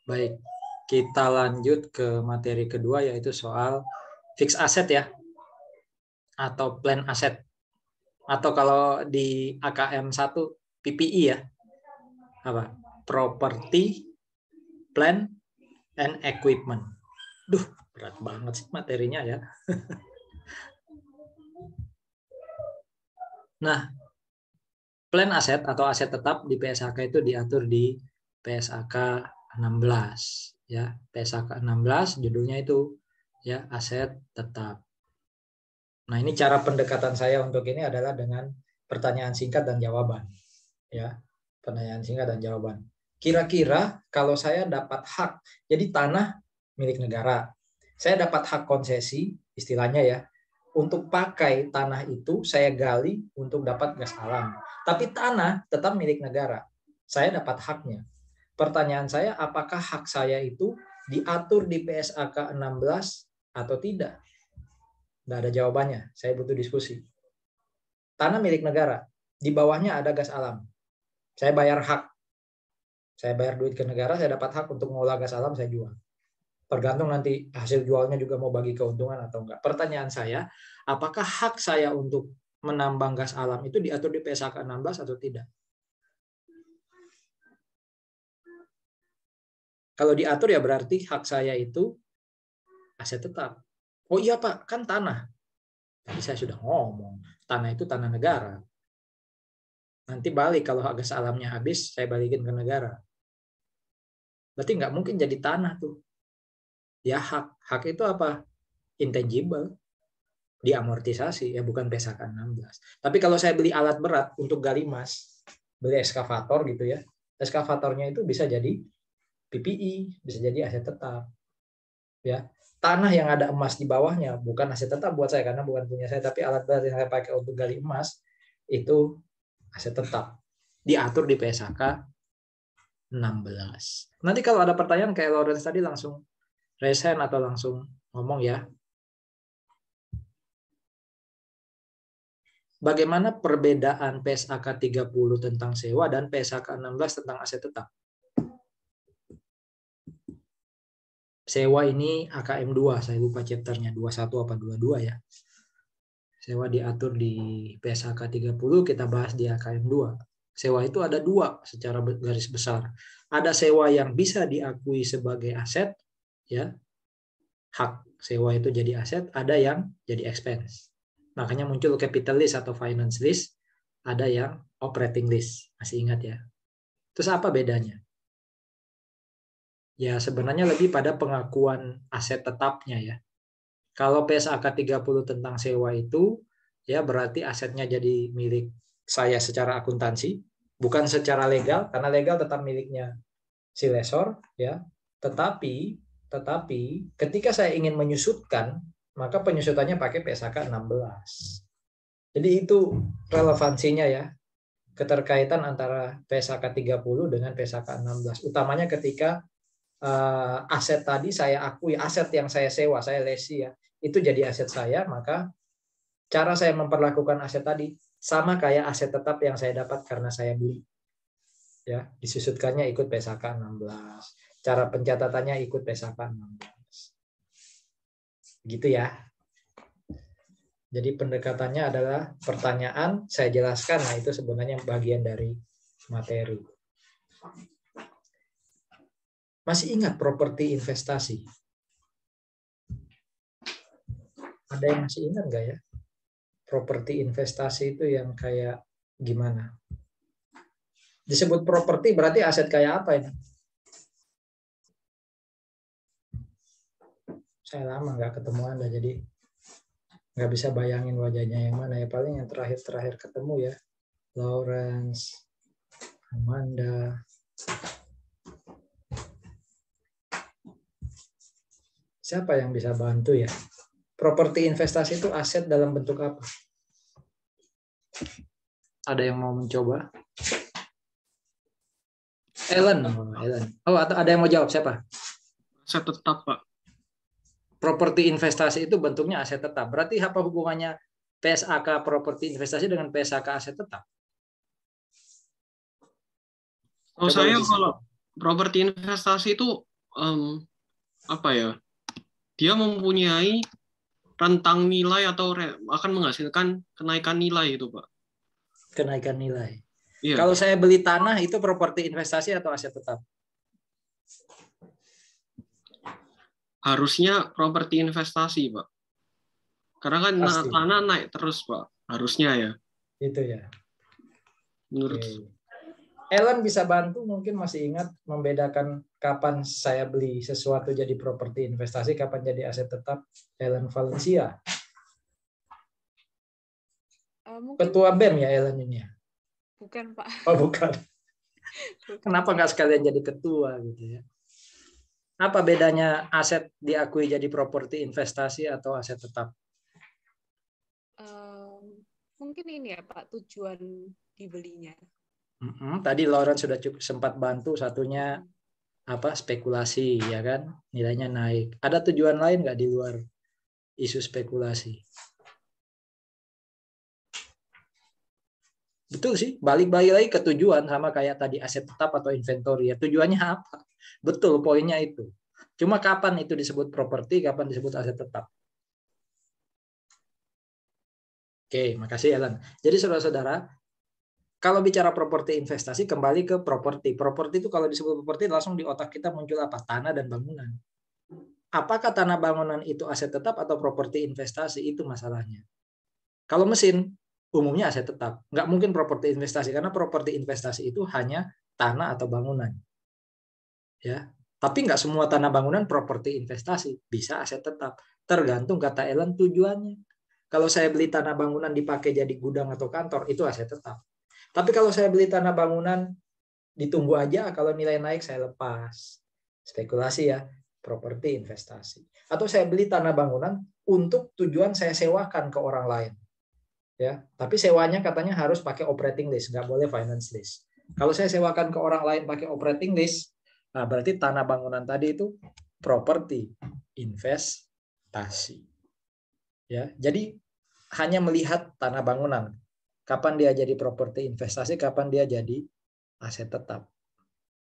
Baik, kita lanjut ke materi kedua yaitu soal fixed asset ya, atau plan asset. Atau kalau di AKM 1 PPI ya. Apa? Property, Plant, and Equipment. Duh, berat banget sih materinya ya. Nah, plan aset atau aset tetap di PSAK itu diatur di PSAK 16 ya. PSAK 16 judulnya itu ya aset tetap. Nah, ini cara pendekatan saya untuk ini adalah dengan pertanyaan singkat dan jawaban ya. Pertanyaan singkat dan jawaban. Kira-kira kalau saya dapat hak, jadi tanah milik negara. Saya dapat hak konsesi, istilahnya ya, untuk pakai tanah itu saya gali untuk dapat gas alam. Tapi tanah tetap milik negara. Saya dapat haknya. Pertanyaan saya, apakah hak saya itu diatur di PSAK 16 atau tidak? Tidak ada jawabannya. Saya butuh diskusi. Tanah milik negara. Di bawahnya ada gas alam. Saya bayar hak. Saya bayar duit ke negara, saya dapat hak untuk mengolah gas alam, saya jual. Tergantung nanti hasil jualnya juga mau bagi keuntungan atau enggak. Pertanyaan saya, apakah hak saya untuk menambang gas alam itu diatur di PSAK 16 atau tidak? Kalau diatur ya berarti hak saya itu aset tetap. Oh iya Pak, kan tanah. Tadi saya sudah ngomong, tanah itu tanah negara. Nanti balik kalau gas alamnya habis, saya balikin ke negara. Berarti nggak mungkin jadi tanah tuh. Ya hak. Hak itu apa? Intangible. Diamortisasi, ya bukan PSAK 16. Tapi kalau saya beli alat berat untuk gali emas, beli eskavator gitu ya, eskavatornya itu bisa jadi PPI, bisa jadi aset tetap. Ya, tanah yang ada emas di bawahnya bukan aset tetap buat saya karena bukan punya saya, tapi alat berat yang saya pakai untuk gali emas itu aset tetap. Diatur di PSAK 16. Nanti kalau ada pertanyaan kayak Lawrence tadi langsung raise hand atau langsung ngomong ya. Bagaimana perbedaan PSAK 30 tentang sewa dan PSAK 16 tentang aset tetap? Sewa ini AKM 2, saya lupa chapternya 21 apa 22 ya. Sewa diatur di PSAK 30, kita bahas di AKM 2. Sewa itu ada dua secara garis besar. Ada sewa yang bisa diakui sebagai aset, ya, hak sewa itu jadi aset, ada yang jadi expense. Makanya muncul capital lease atau finance lease, ada yang operating lease. Masih ingat ya? Terus apa bedanya? Ya sebenarnya lebih pada pengakuan aset tetapnya ya. Kalau PSAK 30 tentang sewa itu, ya berarti asetnya jadi milik saya secara akuntansi, bukan secara legal, karena legal tetap miliknya si lesor, ya. Tetapi ketika saya ingin menyusutkan, maka penyusutannya pakai PSAK 16. Jadi itu relevansinya ya, keterkaitan antara PSAK 30 dengan PSAK 16. Utamanya ketika aset tadi saya akui, aset yang saya sewa, saya lesi ya, itu jadi aset saya, maka cara saya memperlakukan aset tadi sama kayak aset tetap yang saya dapat karena saya beli. Ya, disusutkannya ikut PSAK 16. Cara pencatatannya ikut PSAK 16. Gitu ya. Jadi pendekatannya adalah pertanyaan, saya jelaskan, nah itu sebenarnya bagian dari materi. Masih ingat properti investasi? Ada yang masih ingat nggak ya? Properti investasi itu yang kayak gimana? Disebut properti berarti aset kayak apa ini? Saya lama nggak ketemu Anda, jadi nggak bisa bayangin wajahnya yang mana ya. Paling yang terakhir ketemu ya, Lawrence, Amanda. Siapa yang bisa bantu ya? Properti investasi itu aset dalam bentuk apa? Ada yang mau mencoba? Ellen. Oh, atau ada yang mau jawab siapa? Aset tetap, Pak. Properti investasi itu bentuknya aset tetap. Berarti apa hubungannya PSAK properti investasi dengan PSAK aset tetap? Oh, saya kalau properti investasi itu apa ya? Dia mempunyai rentang nilai atau akan menghasilkan kenaikan nilai itu, Pak. Kenaikan nilai. Iya. Kalau saya beli tanah itu properti investasi atau aset tetap? Harusnya properti investasi, Pak. Karena kan Pasti. tanah naik terus, Pak. Harusnya ya. Itu ya. Menurut Ellen bisa bantu, mungkin masih ingat membedakan kapan saya beli sesuatu jadi properti investasi, kapan jadi aset tetap. Ellen Valencia. Mungkin Ketua BEM ya Ellen ini ya? bukan, Pak. Oh bukan. Bukan. Kenapa nggak sekalian jadi ketua gitu ya? Apa bedanya aset diakui jadi properti investasi atau aset tetap? Mungkin ini ya Pak, tujuan dibelinya. Tadi Lauren sudah sempat bantu, satunya apa, spekulasi ya kan, nilainya naik. Ada tujuan lain nggak di luar isu spekulasi? Betul sih, balik lagi ke tujuan, sama kayak tadi aset tetap atau inventory ya. Tujuannya apa? Betul, poinnya itu. Cuma kapan itu disebut properti, kapan disebut aset tetap. Oke, makasih Ellen. Jadi saudara-saudara, kalau bicara properti investasi, kembali ke properti. Properti itu kalau disebut properti, langsung di otak kita muncul apa? Tanah dan bangunan. Apakah tanah bangunan itu aset tetap atau properti investasi? Itu masalahnya. Kalau mesin, umumnya aset tetap. Nggak mungkin properti investasi, karena properti investasi itu hanya tanah atau bangunan. Ya, tapi nggak semua tanah bangunan properti investasi. Bisa aset tetap. Tergantung kata Ellen tujuannya. Kalau saya beli tanah bangunan dipakai jadi gudang atau kantor, itu aset tetap. Tapi kalau saya beli tanah bangunan, ditunggu aja, kalau nilai naik saya lepas. Spekulasi ya, properti investasi. Atau saya beli tanah bangunan untuk tujuan saya sewakan ke orang lain. Ya, tapi sewanya katanya harus pakai operating lease, nggak boleh finance lease. Kalau saya sewakan ke orang lain pakai operating lease, nah berarti tanah bangunan tadi itu properti investasi. Ya, jadi hanya melihat tanah bangunan. Kapan dia jadi properti investasi, kapan dia jadi aset tetap.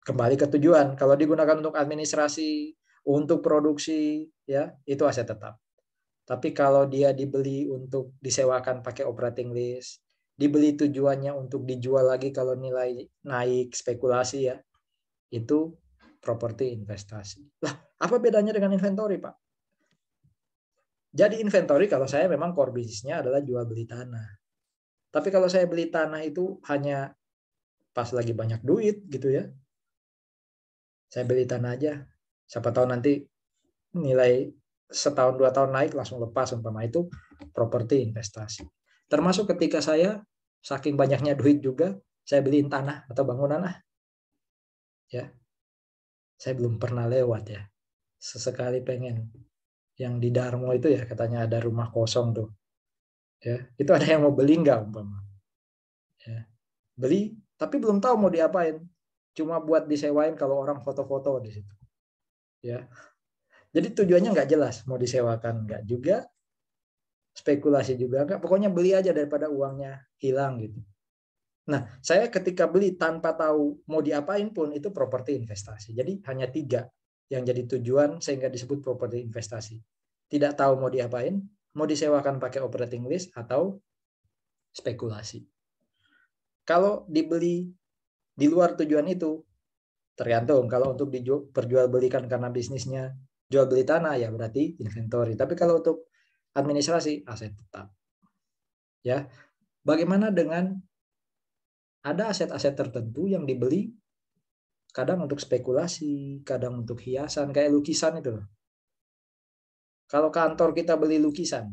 Kembali ke tujuan. Kalau digunakan untuk administrasi, untuk produksi, ya itu aset tetap. Tapi kalau dia dibeli untuk disewakan pakai operating lease, dibeli tujuannya untuk dijual lagi kalau nilai naik, spekulasi ya, itu properti investasi. Lah, apa bedanya dengan inventory, Pak? Jadi inventory kalau saya memang core bisnisnya adalah jual beli tanah. Tapi kalau saya beli tanah itu hanya pas lagi banyak duit gitu ya. Saya beli tanah aja. Siapa tahu nanti nilai setahun 2 tahun naik langsung lepas, umpama itu properti investasi. Termasuk ketika saya saking banyaknya duit juga, saya beliin tanah atau bangunan lah. Ya. Saya belum pernah lewat ya. Sesekali pengen. Yang di Darmo itu ya katanya ada rumah kosong tuh. Ya, itu ada yang mau beli nggak umpama? Ya. Beli, tapi belum tahu mau diapain. Cuma buat disewain kalau orang foto-foto di situ. Ya. Jadi tujuannya nggak jelas, mau disewakan nggak juga, spekulasi juga nggak, pokoknya beli aja daripada uangnya hilang gitu. Nah, saya ketika beli tanpa tahu mau diapain pun itu properti investasi. Jadi hanya 3 yang jadi tujuan sehingga disebut properti investasi. Tidak tahu mau diapain, mau disewakan pakai operating lease atau spekulasi. Kalau dibeli di luar tujuan itu, tergantung. Kalau untuk diperjualbelikan karena bisnisnya jual beli tanah ya berarti inventory. Tapi kalau untuk administrasi aset tetap. Ya. Bagaimana dengan ada aset-aset tertentu yang dibeli kadang untuk spekulasi, kadang untuk hiasan, kayak lukisan itu loh. Kalau kantor kita beli lukisan,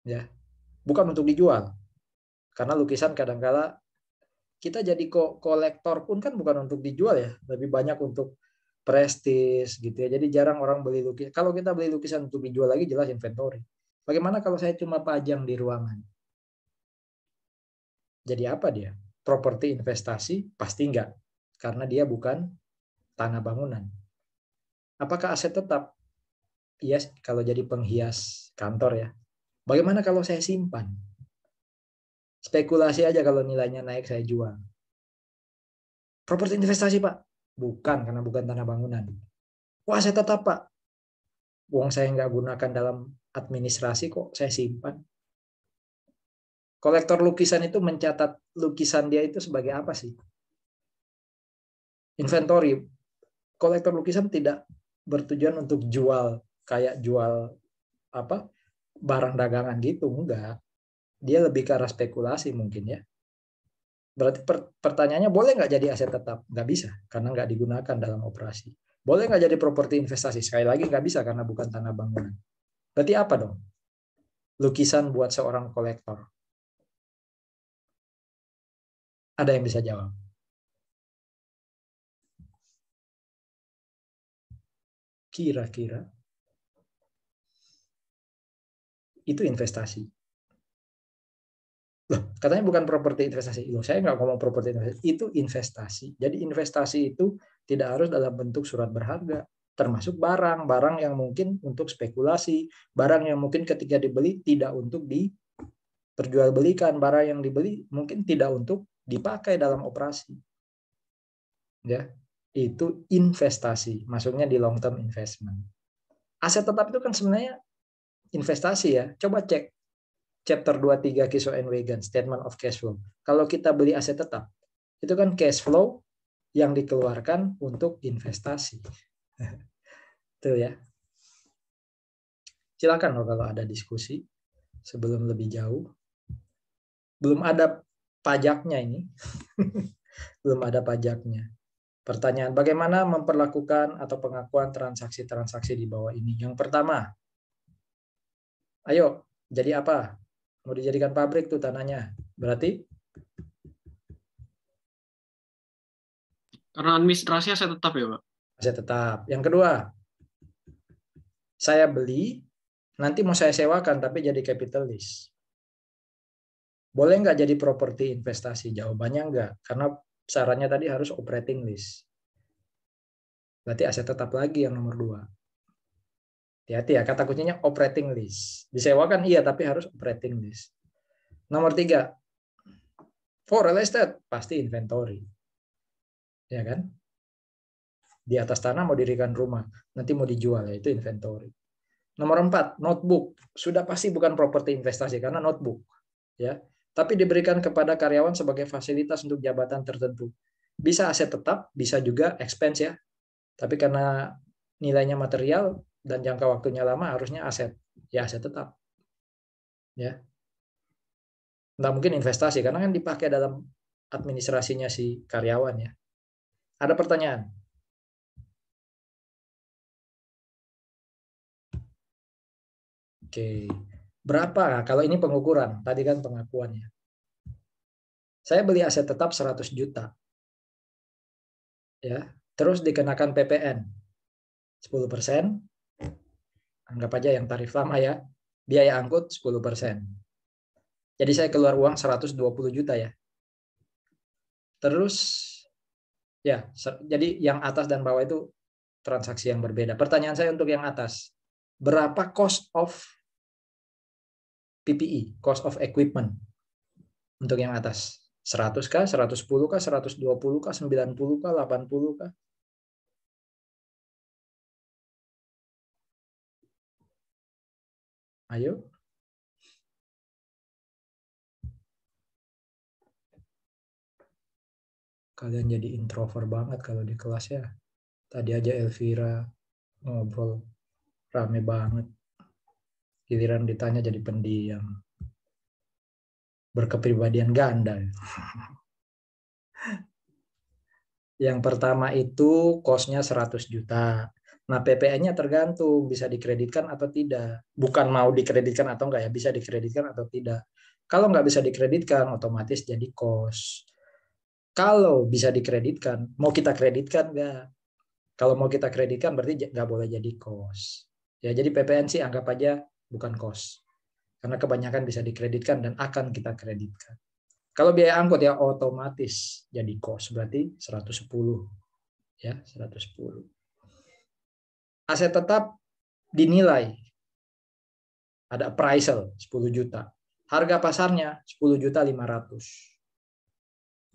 ya, bukan untuk dijual. Karena lukisan kadang-kala kita jadi kolektor pun kan bukan untuk dijual ya, lebih banyak untuk prestis gitu ya. Jadi jarang orang beli lukisan. Kalau kita beli lukisan untuk dijual lagi jelas inventory. Bagaimana kalau saya cuma pajang di ruangan? Jadi apa dia? Properti investasi? Pasti enggak. Karena dia bukan tanah bangunan. Apakah aset tetap? Iya, kalau jadi penghias kantor ya. Bagaimana kalau saya simpan? Spekulasi aja kalau nilainya naik saya jual. Properti investasi, Pak. Bukan, karena bukan tanah bangunan. Wah, aset tetap, Pak. Uang saya nggak gunakan dalam administrasi kok saya simpan. Kolektor lukisan itu mencatat lukisan dia itu sebagai apa sih? Inventory. Kolektor lukisan tidak bertujuan untuk jual, kayak jual apa barang dagangan gitu, enggak. Dia lebih ke arah spekulasi mungkin ya. Berarti pertanyaannya, boleh nggak jadi aset tetap? Nggak bisa, karena nggak digunakan dalam operasi. Boleh nggak jadi properti investasi? Sekali lagi nggak bisa, karena bukan tanah bangunan. Berarti apa dong? Lukisan buat seorang kolektor. Ada yang bisa jawab? Kira-kira itu investasi. Loh, katanya bukan properti investasi. Loh, saya nggak ngomong properti investasi. Itu investasi. Jadi investasi itu tidak harus dalam bentuk surat berharga. Termasuk barang yang mungkin untuk spekulasi. Barang yang mungkin ketika dibeli tidak untuk diperjualbelikan. Barang yang dibeli mungkin tidak untuk dipakai dalam operasi. Ya, itu investasi. Masuknya di long term investment. Aset tetap itu kan sebenarnya investasi ya. Coba cek chapter 23 Kiso and Wagan, Statement of Cash Flow. Kalau kita beli aset tetap, itu kan cash flow yang dikeluarkan untuk investasi. Itu ya. Silakan loh kalau ada diskusi sebelum lebih jauh. Belum ada pajaknya ini. Belum ada pajaknya. Pertanyaan, bagaimana memperlakukan atau pengakuan transaksi-transaksi di bawah ini? Yang pertama, ayo, jadi apa? Mau dijadikan pabrik tuh tanahnya. Berarti? Karena administrasi aset tetap ya, Pak? Aset tetap. Yang kedua, saya beli, nanti mau saya sewakan, tapi jadi capital lease. Boleh nggak jadi properti investasi? Jawabannya enggak, karena syaratnya tadi harus operating lease. Berarti aset tetap lagi yang nomor 2. Hati-hati ya, kata kuncinya operating lease. Disewakan iya, tapi harus operating lease. Nomor 3, for real estate, pasti inventory. Ya kan? Di atas tanah mau dirikan rumah, nanti mau dijual, ya itu inventory. Nomor 4, notebook. Sudah pasti bukan properti investasi, karena notebook. Ya, tapi diberikan kepada karyawan sebagai fasilitas untuk jabatan tertentu. Bisa aset tetap, bisa juga expense ya. Tapi karena nilainya material dan jangka waktunya lama, harusnya aset. Ya aset tetap. Ya. Nggak mungkin investasi, karena kan dipakai dalam administrasinya si karyawan ya. Ada pertanyaan? Oke. Berapa? Kalau ini pengukuran, tadi kan pengakuannya. Saya beli aset tetap 100 juta. Ya, terus dikenakan PPN 10%. Anggap aja yang tarif lama ya. Biaya angkut 10%. Jadi saya keluar uang 120 juta ya. Terus ya, jadi yang atas dan bawah itu transaksi yang berbeda. Pertanyaan saya untuk yang atas. Berapa cost of PPE, cost of equipment untuk yang atas? 100 kah, 110 kah, 120 kah, 90 kah, 80 kah? Ayo. Kalian jadi introvert banget kalau di kelas ya. Tadi aja Elvira ngobrol rame banget. Giliran ditanya jadi pendiam. Berkepribadian ganda. Yang pertama itu cost-nya 100 juta. Nah, PPN-nya tergantung bisa dikreditkan atau tidak. Bukan mau dikreditkan atau enggak ya, bisa dikreditkan atau tidak. Kalau nggak bisa dikreditkan, otomatis jadi cost. Kalau bisa dikreditkan, mau kita kreditkan nggak? Kalau mau kita kreditkan berarti nggak boleh jadi cost. Ya, jadi PPN sih anggap aja bukan cost. Karena kebanyakan bisa dikreditkan dan akan kita kreditkan. Kalau biaya angkut ya otomatis jadi cost, berarti 110. Ya, 110. Aset tetap dinilai. Ada appraisal 10 juta. Harga pasarnya 10 juta 500.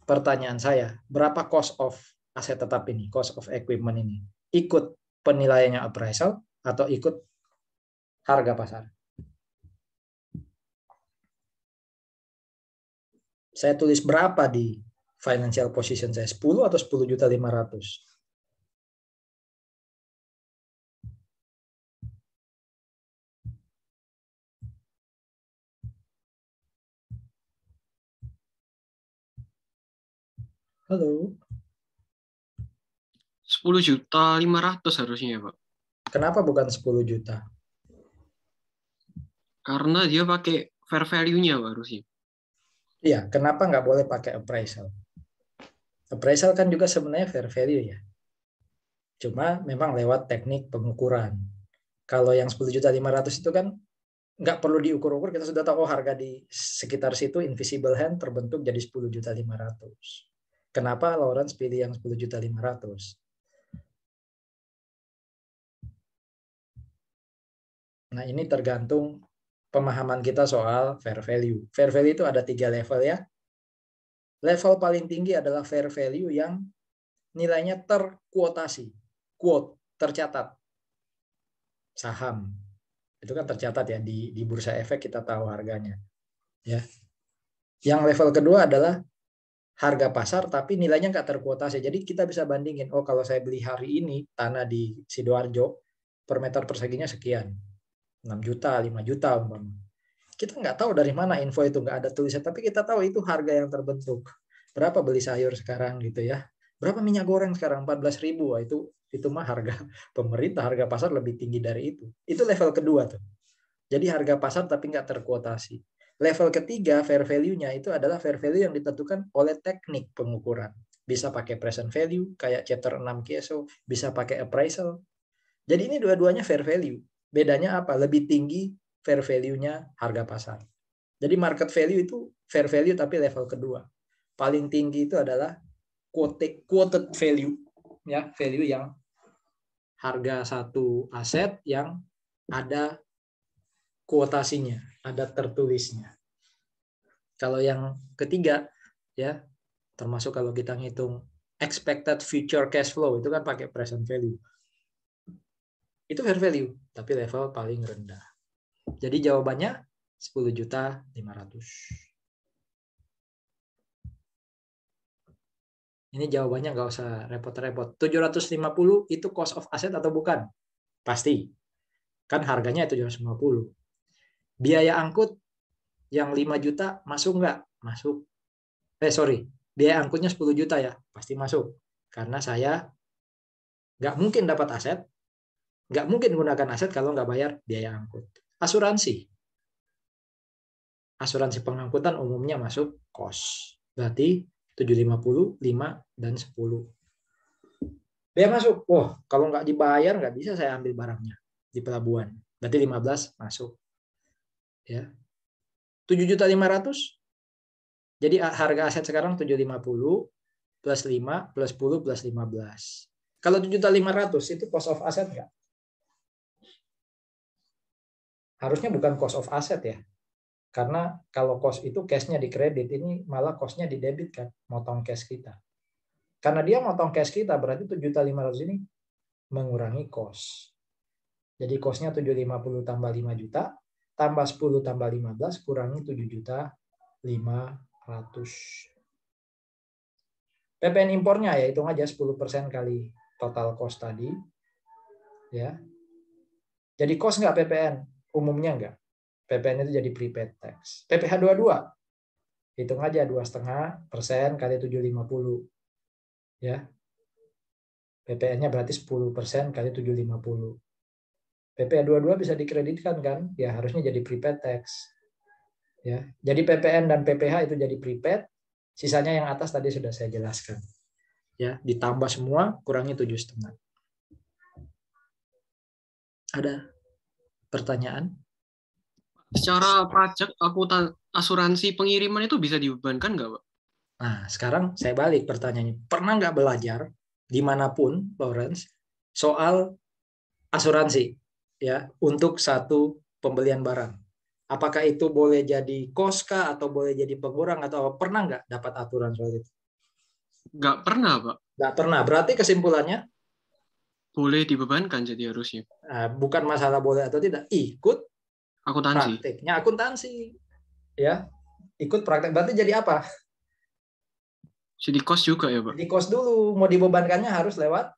Pertanyaan saya, berapa cost of aset tetap ini, cost of equipment ini, ikut penilaiannya appraisal atau ikut harga pasar? Saya tulis berapa di financial position saya, 10 atau 10.500.000? Halo. 10.500.000 harusnya ya, Pak. Kenapa bukan 10 juta? Karena dia pakai fair value-nya, Pak, harusnya. Iya, kenapa nggak boleh pakai appraisal? Appraisal kan juga sebenarnya fair value ya. Cuma memang lewat teknik pengukuran. Kalau yang 10.500.000 itu kan nggak perlu diukur-ukur, kita sudah tahu harga di sekitar situ invisible hand terbentuk jadi 10.500.000. Kenapa Lawrence pilih yang 10.500.000? Nah, ini tergantung pemahaman kita soal fair value. Fair value itu ada 3 level ya. Level paling tinggi adalah fair value yang nilainya terkuotasi. Quote, tercatat. Saham. Itu kan tercatat ya di bursa efek, kita tahu harganya. Ya. Yang level kedua adalah harga pasar tapi nilainya nggak terkuotasi. Jadi kita bisa bandingin, oh kalau saya beli hari ini tanah di Sidoarjo per meter perseginya sekian. 6 juta, 5 juta umpama. Kita nggak tahu dari mana info itu, nggak ada tulisan, tapi kita tahu itu harga yang terbentuk. Berapa beli sayur sekarang gitu ya? Berapa minyak goreng sekarang? 14.000. Itu mah harga pemerintah, harga pasar lebih tinggi dari itu. Itu level kedua tuh. Jadi harga pasar tapi nggak terkuotasi. Level ketiga fair value-nya itu adalah fair value yang ditentukan oleh teknik pengukuran. Bisa pakai present value kayak chapter 6 KSO, bisa pakai appraisal. Jadi ini dua-duanya fair value. Bedanya apa? Lebih tinggi fair value-nya harga pasar. Jadi market value itu fair value tapi level kedua. Paling tinggi itu adalah quoted value, ya, value yang harga satu aset yang ada kuotasinya, ada tertulisnya. Kalau yang ketiga, ya, termasuk kalau kita ngitung expected future cash flow, itu kan pakai present value. Itu fair value, tapi level paling rendah. Jadi jawabannya 10.500.000. Ini jawabannya nggak usah repot-repot. 750 itu cost of asset atau bukan? Pasti. Kan harganya 750. Biaya angkut yang 5 juta masuk nggak? Masuk. Biaya angkutnya 10 juta ya? Pasti masuk. Karena saya nggak mungkin dapat aset, nggak mungkin gunakan aset kalau nggak bayar biaya angkut. Asuransi pengangkutan umumnya masuk cost. Berarti 750, 5, dan 10. Biaya masuk. Kalau nggak dibayar nggak bisa saya ambil barangnya di pelabuhan. Berarti 15 masuk. Ya. 7.500.000. Jadi harga aset sekarang 750 plus 5 plus 10 plus 15. Kalau 7.500.000 itu cost of asset nggak? Harusnya bukan cost of asset ya. Karena kalau cost itu cash-nya di kredit, ini malah cost-nya di debit kan, motong cash kita. Karena dia motong cash kita, berarti 7.500.000 ini mengurangi cost. Jadi cost-nya 750 tambah 5 juta, tambah 10 tambah 15, kurangi 7.500.000. PPN impornya ya hitung aja 10% kali total cost tadi. Ya. Jadi cost nggak PPN? Umumnya nggak. PPN itu jadi prepaid tax. PPh 22. Hitung aja 2,5% kali 750. Ya. PPN-nya berarti 10% kali 750. PPh 22 bisa dikreditkan kan? Ya harusnya jadi prepaid tax. Ya. Jadi PPN dan PPh itu jadi prepaid. Sisanya yang atas tadi sudah saya jelaskan. Ya, ditambah semua kurangi 7,5. Ada pertanyaan? Secara pajak, akuntan asuransi pengiriman itu bisa dibebankan nggak, Pak? Nah, sekarang saya balik pertanyaannya. Pernah nggak belajar dimanapun, Lawrence, soal asuransi ya untuk satu pembelian barang? Apakah itu boleh jadi cost kah atau boleh jadi pengurang atau pernah nggak dapat aturan soal itu? Nggak pernah, Pak. Nggak pernah. Berarti kesimpulannya Boleh dibebankan jadi harusnya. bukan masalah boleh atau tidak, ikut Akuntansi. prakteknya akuntansi. Ya, ikut praktek. Berarti jadi apa? Jadi kos juga ya, Pak? Jadi kos dulu. Mau dibebankannya harus lewat.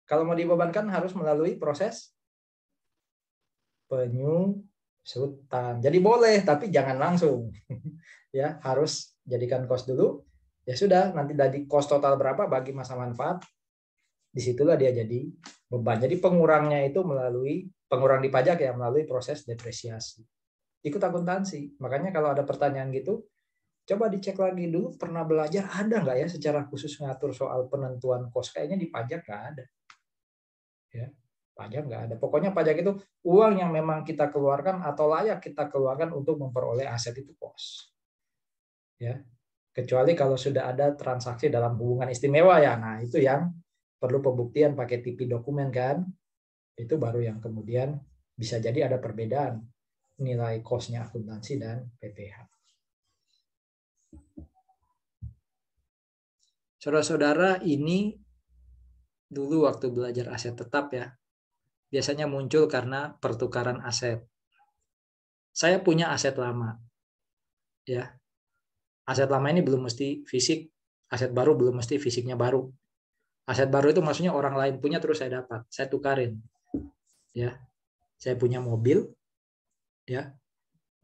Kalau mau dibebankan harus melalui proses penyusutan. Jadi boleh, tapi jangan langsung. Ya, harus jadikan kos dulu. Ya sudah, nanti dari kos total berapa bagi masa manfaat, disitulah dia jadi beban. Jadi pengurangnya itu melalui pengurang di pajak ya, melalui proses depresiasi. Ikut akuntansi. Makanya kalau ada pertanyaan gitu, coba dicek lagi dulu, pernah belajar ada nggak ya secara khusus ngatur soal penentuan kos? Kayaknya di pajak nggak ada. Ya, pajak nggak ada. Pokoknya pajak itu uang yang memang kita keluarkan atau layak kita keluarkan untuk memperoleh aset itu kos. Ya, kecuali kalau sudah ada transaksi dalam hubungan istimewa ya. Nah, itu yang perlu pembuktian pakai TP dokumen kan. Itu baru yang kemudian bisa jadi ada perbedaan nilai kosnya akuntansi dan PPH. Saudara-saudara, ini dulu waktu belajar aset tetap ya, biasanya muncul karena pertukaran aset. Saya punya aset lama. Ya. Aset lama ini belum mesti fisik, aset baru belum mesti fisiknya baru. Aset baru itu maksudnya orang lain punya terus saya dapat, saya tukarin. Ya. Saya punya mobil ya.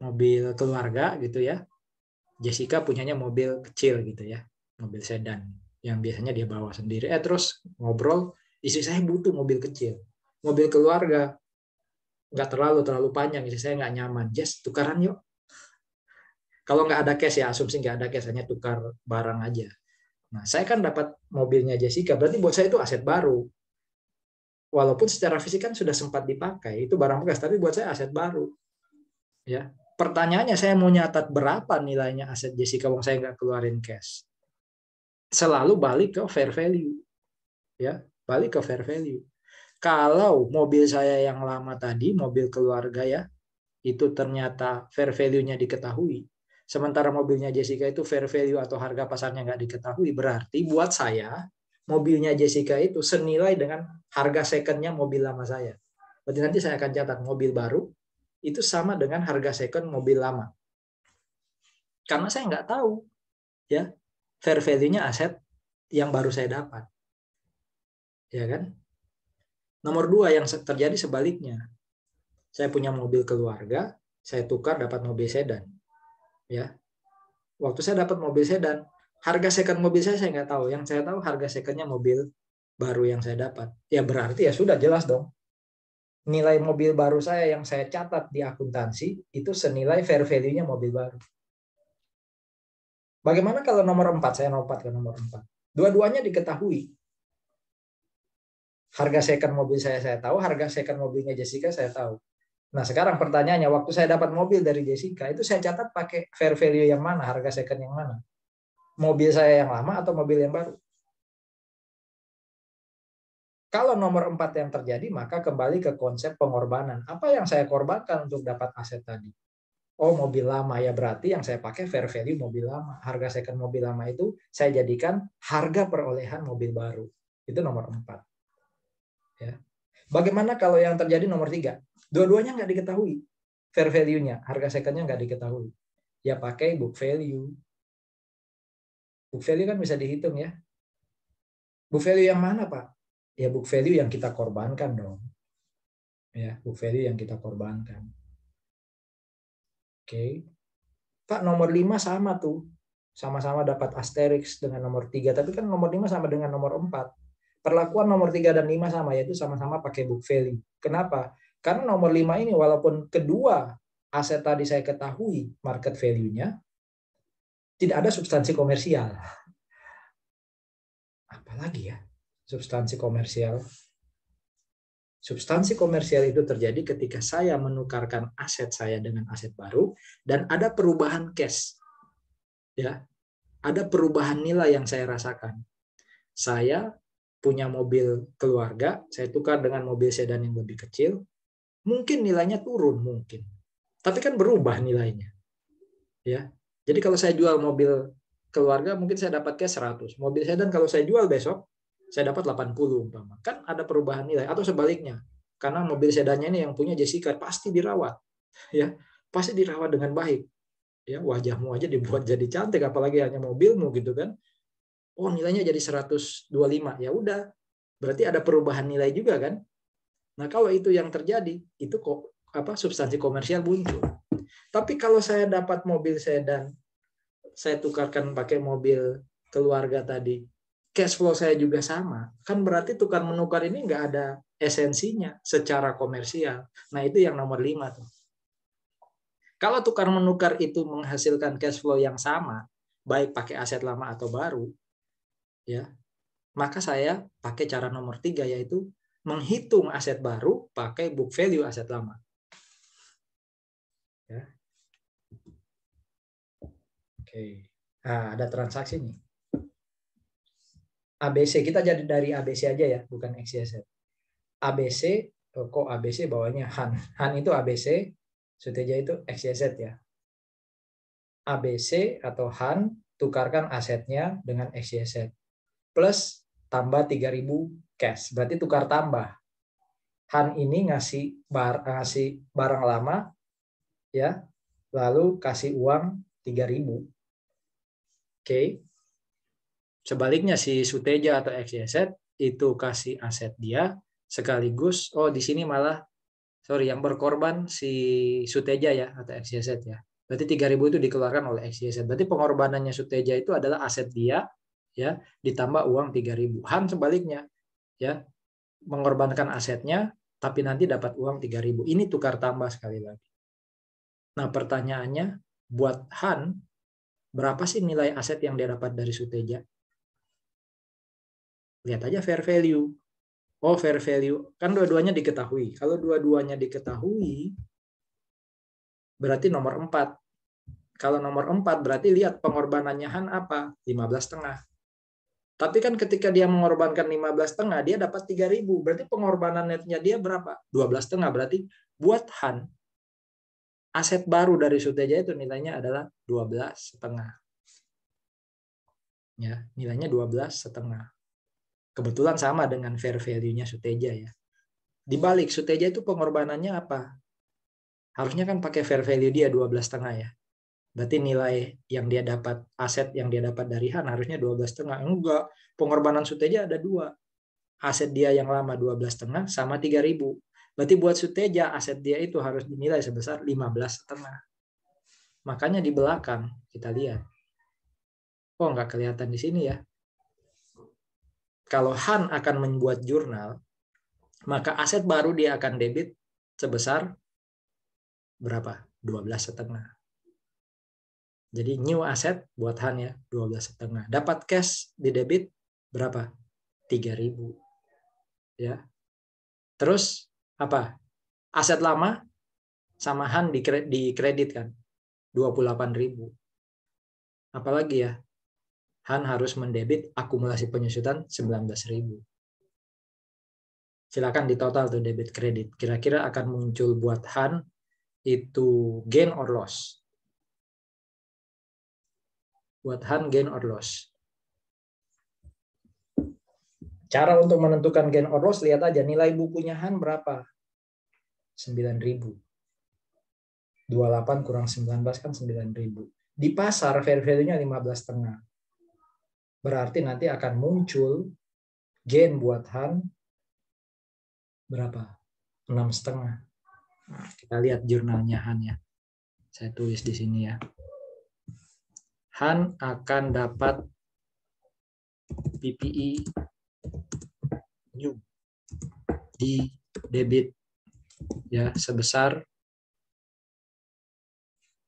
Mobil keluarga gitu ya. Jessica punyanya mobil kecil gitu ya. Mobil sedan yang biasanya dia bawa sendiri. Terus ngobrol, istri saya butuh mobil kecil. Mobil keluarga nggak terlalu panjang, istri saya nggak nyaman. Jess, tukaran yuk. Kalau nggak ada cash ya, asumsi nggak ada cash, hanya tukar barang aja. Nah, saya kan dapat mobilnya Jessica, berarti buat saya itu aset baru. Walaupun secara fisik kan sudah sempat dipakai, itu barang bekas, tapi buat saya aset baru. Ya, pertanyaannya saya mau nyatat berapa nilainya aset Jessica, wong saya nggak keluarin cash. Selalu balik ke fair value. Ya, balik ke fair value. Kalau mobil saya yang lama tadi, mobil keluarga ya, itu ternyata fair value-nya diketahui. Sementara mobilnya Jessica itu fair value atau harga pasarnya nggak diketahui. Berarti buat saya, mobilnya Jessica itu senilai dengan harga second-nya mobil lama saya. Berarti nanti saya akan catat mobil baru itu sama dengan harga second mobil lama. Karena saya nggak tahu ya fair value-nya aset yang baru saya dapat. Ya kan? Nomor 2 yang terjadi sebaliknya. Saya punya mobil keluarga, saya tukar dapat mobil sedan. Ya, waktu saya dapat mobil sedan, harga second mobil saya nggak tahu. Yang saya tahu harga secondnya mobil baru yang saya dapat. Ya berarti ya sudah jelas dong. Nilai mobil baru saya yang saya catat di akuntansi itu senilai fair value-nya mobil baru. Bagaimana kalau nomor 4? Saya lompat ke nomor 4. Dua-duanya diketahui. Harga second mobil saya tahu, harga second mobilnya Jessica saya tahu. Nah, sekarang pertanyaannya, waktu saya dapat mobil dari Jessica, itu saya catat pakai fair value yang mana, harga second yang mana? Mobil saya yang lama atau mobil yang baru? Kalau nomor 4 yang terjadi, maka kembali ke konsep pengorbanan. Apa yang saya korbankan untuk dapat aset tadi? Oh, mobil lama. Ya berarti yang saya pakai fair value mobil lama. Harga second mobil lama itu saya jadikan harga perolehan mobil baru. Itu nomor 4. Ya. Bagaimana kalau yang terjadi nomor 3? Dua-duanya nggak diketahui fair value-nya, harga second-nya nggak diketahui. Ya pakai book value. Book value kan bisa dihitung ya. Book value yang mana, Pak? Ya book value yang kita korbankan dong. Ya, book value yang kita korbankan. Oke. Pak, nomor 5 sama tuh. Sama-sama dapat asterisk dengan nomor 3, tapi kan nomor 5 sama dengan nomor 4. Perlakuan nomor 3 dan 5 sama, yaitu sama-sama pakai book value. Kenapa? Karena nomor 5 ini walaupun kedua aset tadi saya ketahui market value-nya, tidak ada substansi komersial. Apalagi ya substansi komersial? Substansi komersial itu terjadi ketika saya menukarkan aset saya dengan aset baru dan ada perubahan cash. Ya, ada perubahan nilai yang saya rasakan. Saya punya mobil keluarga, saya tukar dengan mobil sedan yang lebih kecil, mungkin nilainya turun mungkin. Tapi kan berubah nilainya. Ya. Jadi kalau saya jual mobil keluarga mungkin saya dapat cash 100. Mobil sedan kalau saya jual besok, saya dapat 80 umpama. Kan ada perubahan nilai. Atau sebaliknya, karena mobil sedannya ini yang punya Jessica pasti dirawat, ya pasti dirawat dengan baik. Ya, wajahmu aja dibuat jadi cantik, apalagi hanya mobilmu gitu kan. Oh, nilainya jadi 125. Ya udah, berarti ada perubahan nilai juga kan. Nah, kalau itu yang terjadi, itu kok substansi komersial muncul. Tapi kalau saya dapat mobil sedan, saya tukarkan pakai mobil keluarga tadi, cash flow saya juga sama, kan berarti tukar menukar ini nggak ada esensinya secara komersial. Nah, itu yang nomor 5 tuh. Kalau tukar menukar itu menghasilkan cash flow yang sama, baik pakai aset lama atau baru, ya, maka saya pakai cara nomor 3, yaitu menghitung aset baru pakai book value aset lama. Ya. Oke. Nah, ada transaksi nih. ABC, kita jadi dari ABC aja ya, bukan XYZ. ABC, kok ABC bawahnya Han. Han itu ABC, Suteja itu XYZ ya. ABC atau Han, tukarkan asetnya dengan XYZ. Plus tambah 3.000 cash, berarti tukar tambah. Han ini ngasih barang lama, ya, lalu kasih uang 3.000. Oke. Sebaliknya si Suteja atau XYZ itu kasih aset dia sekaligus, di sini malah yang berkorban si Suteja ya atau XYZ ya. Berarti 3.000 itu dikeluarkan oleh XYZ. Berarti pengorbanannya Suteja itu adalah aset dia ya ditambah uang 3.000. Han sebaliknya ya, mengorbankan asetnya tapi nanti dapat uang 3.000. Ini tukar tambah sekali lagi. Nah, pertanyaannya buat Han, berapa sih nilai aset yang dia dapat dari Suteja? Lihat aja fair value. Oh, fair value. Kan dua-duanya diketahui. Kalau dua-duanya diketahui, berarti nomor 4. Kalau nomor 4, berarti lihat pengorbanannya Han apa? 15,5. Tapi kan ketika dia mengorbankan 15,5, dia dapat 3.000. Berarti pengorbanan netnya dia berapa? 12,5. Berarti buat Han, aset baru dari Suteja itu nilainya adalah 12,5. Ya, nilainya 12,5. Kebetulan sama dengan fair value-nya Suteja ya. Di balik Suteja itu pengorbanannya apa? Harusnya kan pakai fair value dia 12,5 ya. Berarti nilai yang dia dapat, aset yang dia dapat dari Han harusnya 12,5. Enggak, pengorbanan Suteja ada 2. Aset dia yang lama 12,5 sama 3.000. Berarti buat Suteja aset dia itu harus dinilai sebesar 15,5. Makanya di belakang kita lihat. Oh, nggak kelihatan di sini ya. Kalau Han akan membuat jurnal, maka aset baru dia akan debit sebesar berapa? 12,5. Jadi new asset buat Han ya, 12,5. Dapat cash di debit berapa? 3.000. Ya. Terus apa? Aset lama sama Han di kredit kan? 28.000. Apalagi ya? Han harus mendebit akumulasi penyusutan 19.000. Silakan di total tuh debit kredit. Kira-kira akan muncul buat Han itu gain or loss. Buat Han gain or loss. Cara untuk menentukan gain or loss, lihat aja nilai bukunya Han berapa? 9.000. 28 kurang 19 kan 9.000. Di pasar fair value-nya 15,5. Berarti nanti akan muncul gain buat Han berapa? 6,5. Nah, kita lihat jurnalnya Han ya. Saya tulis di sini ya. Han akan dapat PPE new di debit ya sebesar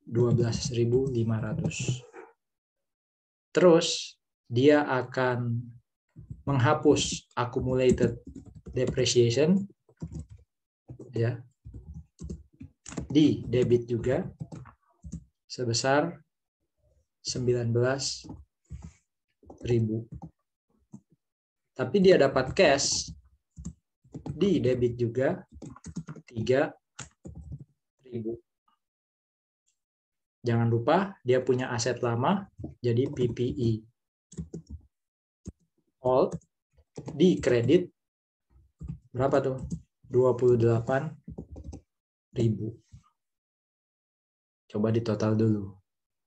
12.500. Terus dia akan menghapus accumulated depreciation ya di debit juga sebesar 19.000. Tapi dia dapat cash di debit juga 3.000. Jangan lupa dia punya aset lama, jadi PPE. All di kredit berapa tuh? 28.000. Coba ditotal dulu.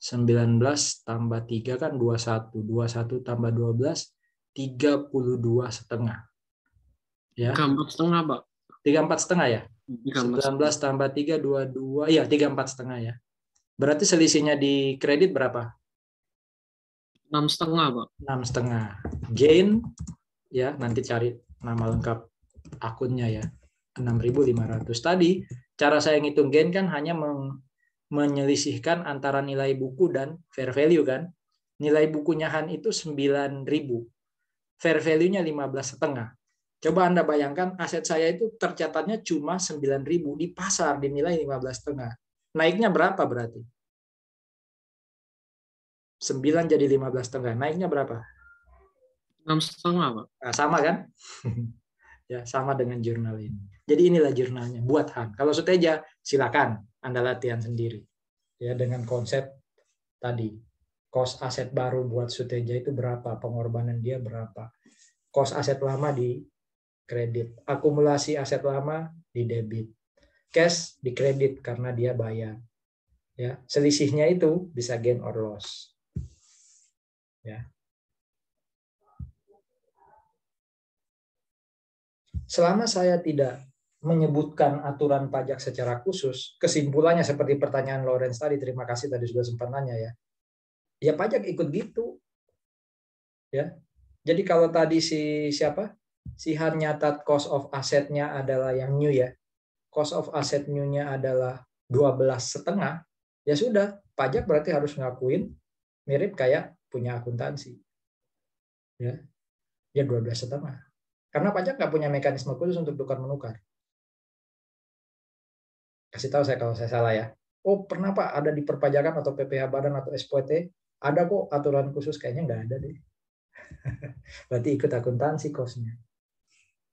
19 tambah 3 kan 21. 21 tambah 12, 32,5. Ya. 34,5, Pak. 34,5 ya? 34,5. 19 tambah 3, 22. Iya, 34,5 ya. Berarti selisihnya di kredit berapa? 6,5, Pak. 6,5. Gain, ya nanti cari nama lengkap akunnya ya. 6.500. Tadi, cara saya ngitung gain kan hanya menyelisihkan antara nilai buku dan fair value kan. Nilai bukunya Han itu 9.000. Fair value-nya 15,5. Coba Anda bayangkan aset saya itu tercatatnya cuma 9.000 di pasar dinilai 15,5. Naiknya berapa berarti? 9 jadi 15,5. Naiknya berapa? 6,5, Pak. Nah, sama kan? Ya, sama dengan jurnal ini. Jadi inilah jurnalnya buat Han. Kalau Suteja silakan Anda latihan sendiri. Ya, dengan konsep tadi. Cost aset baru buat Suteja itu berapa? Pengorbanan dia berapa? Cost aset lama di kredit. Akumulasi aset lama di debit. Cash di kredit karena dia bayar. Ya, selisihnya itu bisa gain or loss. Ya. Selama saya tidak menyebutkan aturan pajak secara khusus, kesimpulannya seperti pertanyaan Lawrence tadi, terima kasih tadi sudah sempat nanya ya. Ya pajak ikut gitu. Ya. Jadi kalau tadi si Han nyatat cost of asset-nya adalah yang new ya. Cost of asset new-nya adalah 12,5, ya sudah, pajak berarti harus ngakuin mirip kayak punya akuntansi. Ya. Ya 12,5. Karena pajak nggak punya mekanisme khusus untuk tukar-menukar. Kasih tahu saya kalau saya salah ya. Oh, pernah Pak ada di perpajakan atau PPh Badan atau SPT, ada kok aturan khusus, kayaknya nggak ada deh. Berarti ikut akuntansi cost-nya.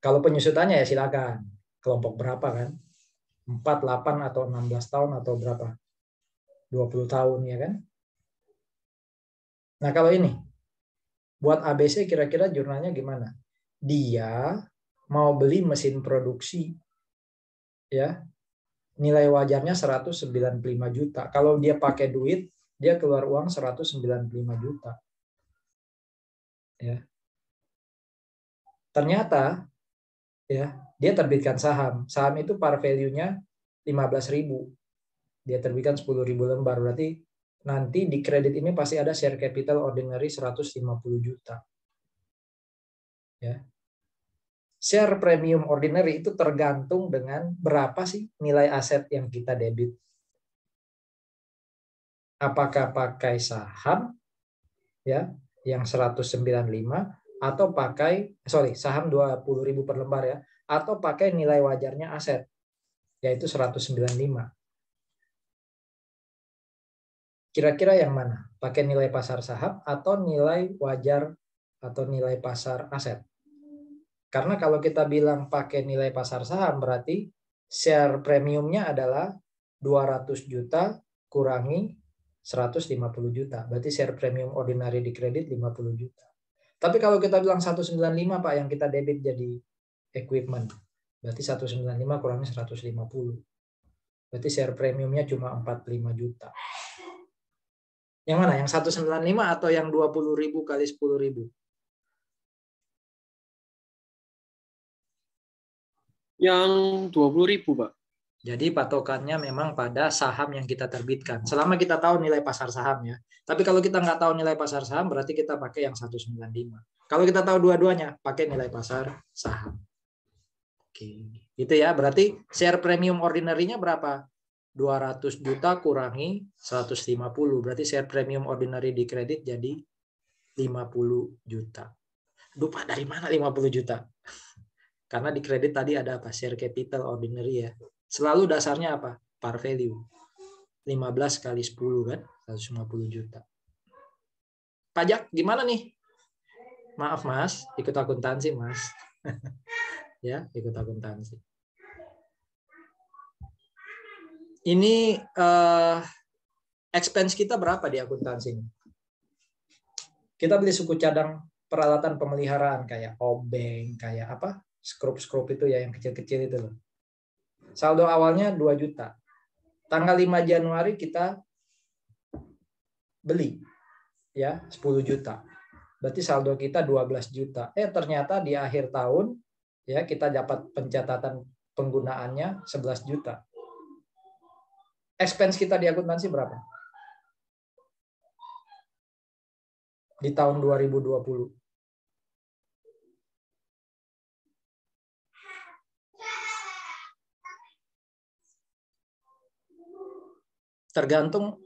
Kalau penyusutannya ya silakan. Kelompok berapa kan? 4, 8, atau 16 tahun atau berapa? 20 tahun ya kan? Nah kalau ini, buat ABC kira-kira jurnalnya gimana? Dia mau beli mesin produksi, ya, nilai wajarnya 195 juta. Kalau dia pakai duit, dia keluar uang 195 juta. Ya. Ternyata ya, dia terbitkan saham. Saham itu par value-nya 15.000. Dia terbitkan 10.000 lembar. Berarti nanti di kredit ini pasti ada share capital ordinary 150 juta. Ya. Share premium ordinary itu tergantung dengan berapa sih nilai aset yang kita debit. Apakah pakai saham ya yang 195 atau pakai saham 20.000 per lembar ya, atau pakai nilai wajarnya aset yaitu 195. Kira-kira yang mana? Pakai nilai pasar saham atau nilai wajar atau nilai pasar aset? Karena kalau kita bilang pakai nilai pasar saham berarti share premiumnya adalah 200 juta kurangi 150 juta. Berarti share premium ordinary di kredit 50 juta. Tapi kalau kita bilang 195 Pak yang kita debit jadi equipment. Berarti 195 kurangi 150. Berarti share premiumnya cuma 45 juta. Yang mana? Yang 195 atau yang 20.000 kali 10.000? Yang 20.000, Pak. Jadi patokannya memang pada saham yang kita terbitkan. Selama kita tahu nilai pasar saham ya. Tapi kalau kita nggak tahu nilai pasar saham, berarti kita pakai yang 195. Kalau kita tahu dua-duanya, pakai nilai pasar saham. Oke, gitu ya. Berarti share premium ordinary-nya berapa? 200 juta kurangi 150. Berarti share premium ordinary di kredit jadi 50 juta. Aduh Pak, dari mana 50 juta? Karena di kredit tadi ada apa? Share capital ordinary ya. Selalu dasarnya apa? Par value. 15 kali 10 kan? 150 juta. Pajak gimana nih? Maaf Mas, ikut akuntansi Mas. Ya, ikut akuntansi. Ini expense kita berapa di akuntansi ini? Kita beli suku cadang peralatan pemeliharaan kayak obeng, kayak apa? Skrup-skrup itu ya yang kecil-kecil itu loh. Saldo awalnya 2 juta. Tanggal 5 Januari kita beli ya 10 juta. Berarti saldo kita 12 juta. Ternyata di akhir tahun ya kita dapat pencatatan penggunaannya 11 juta. Expense kita di akuntansi berapa? Di tahun 2020. Tergantung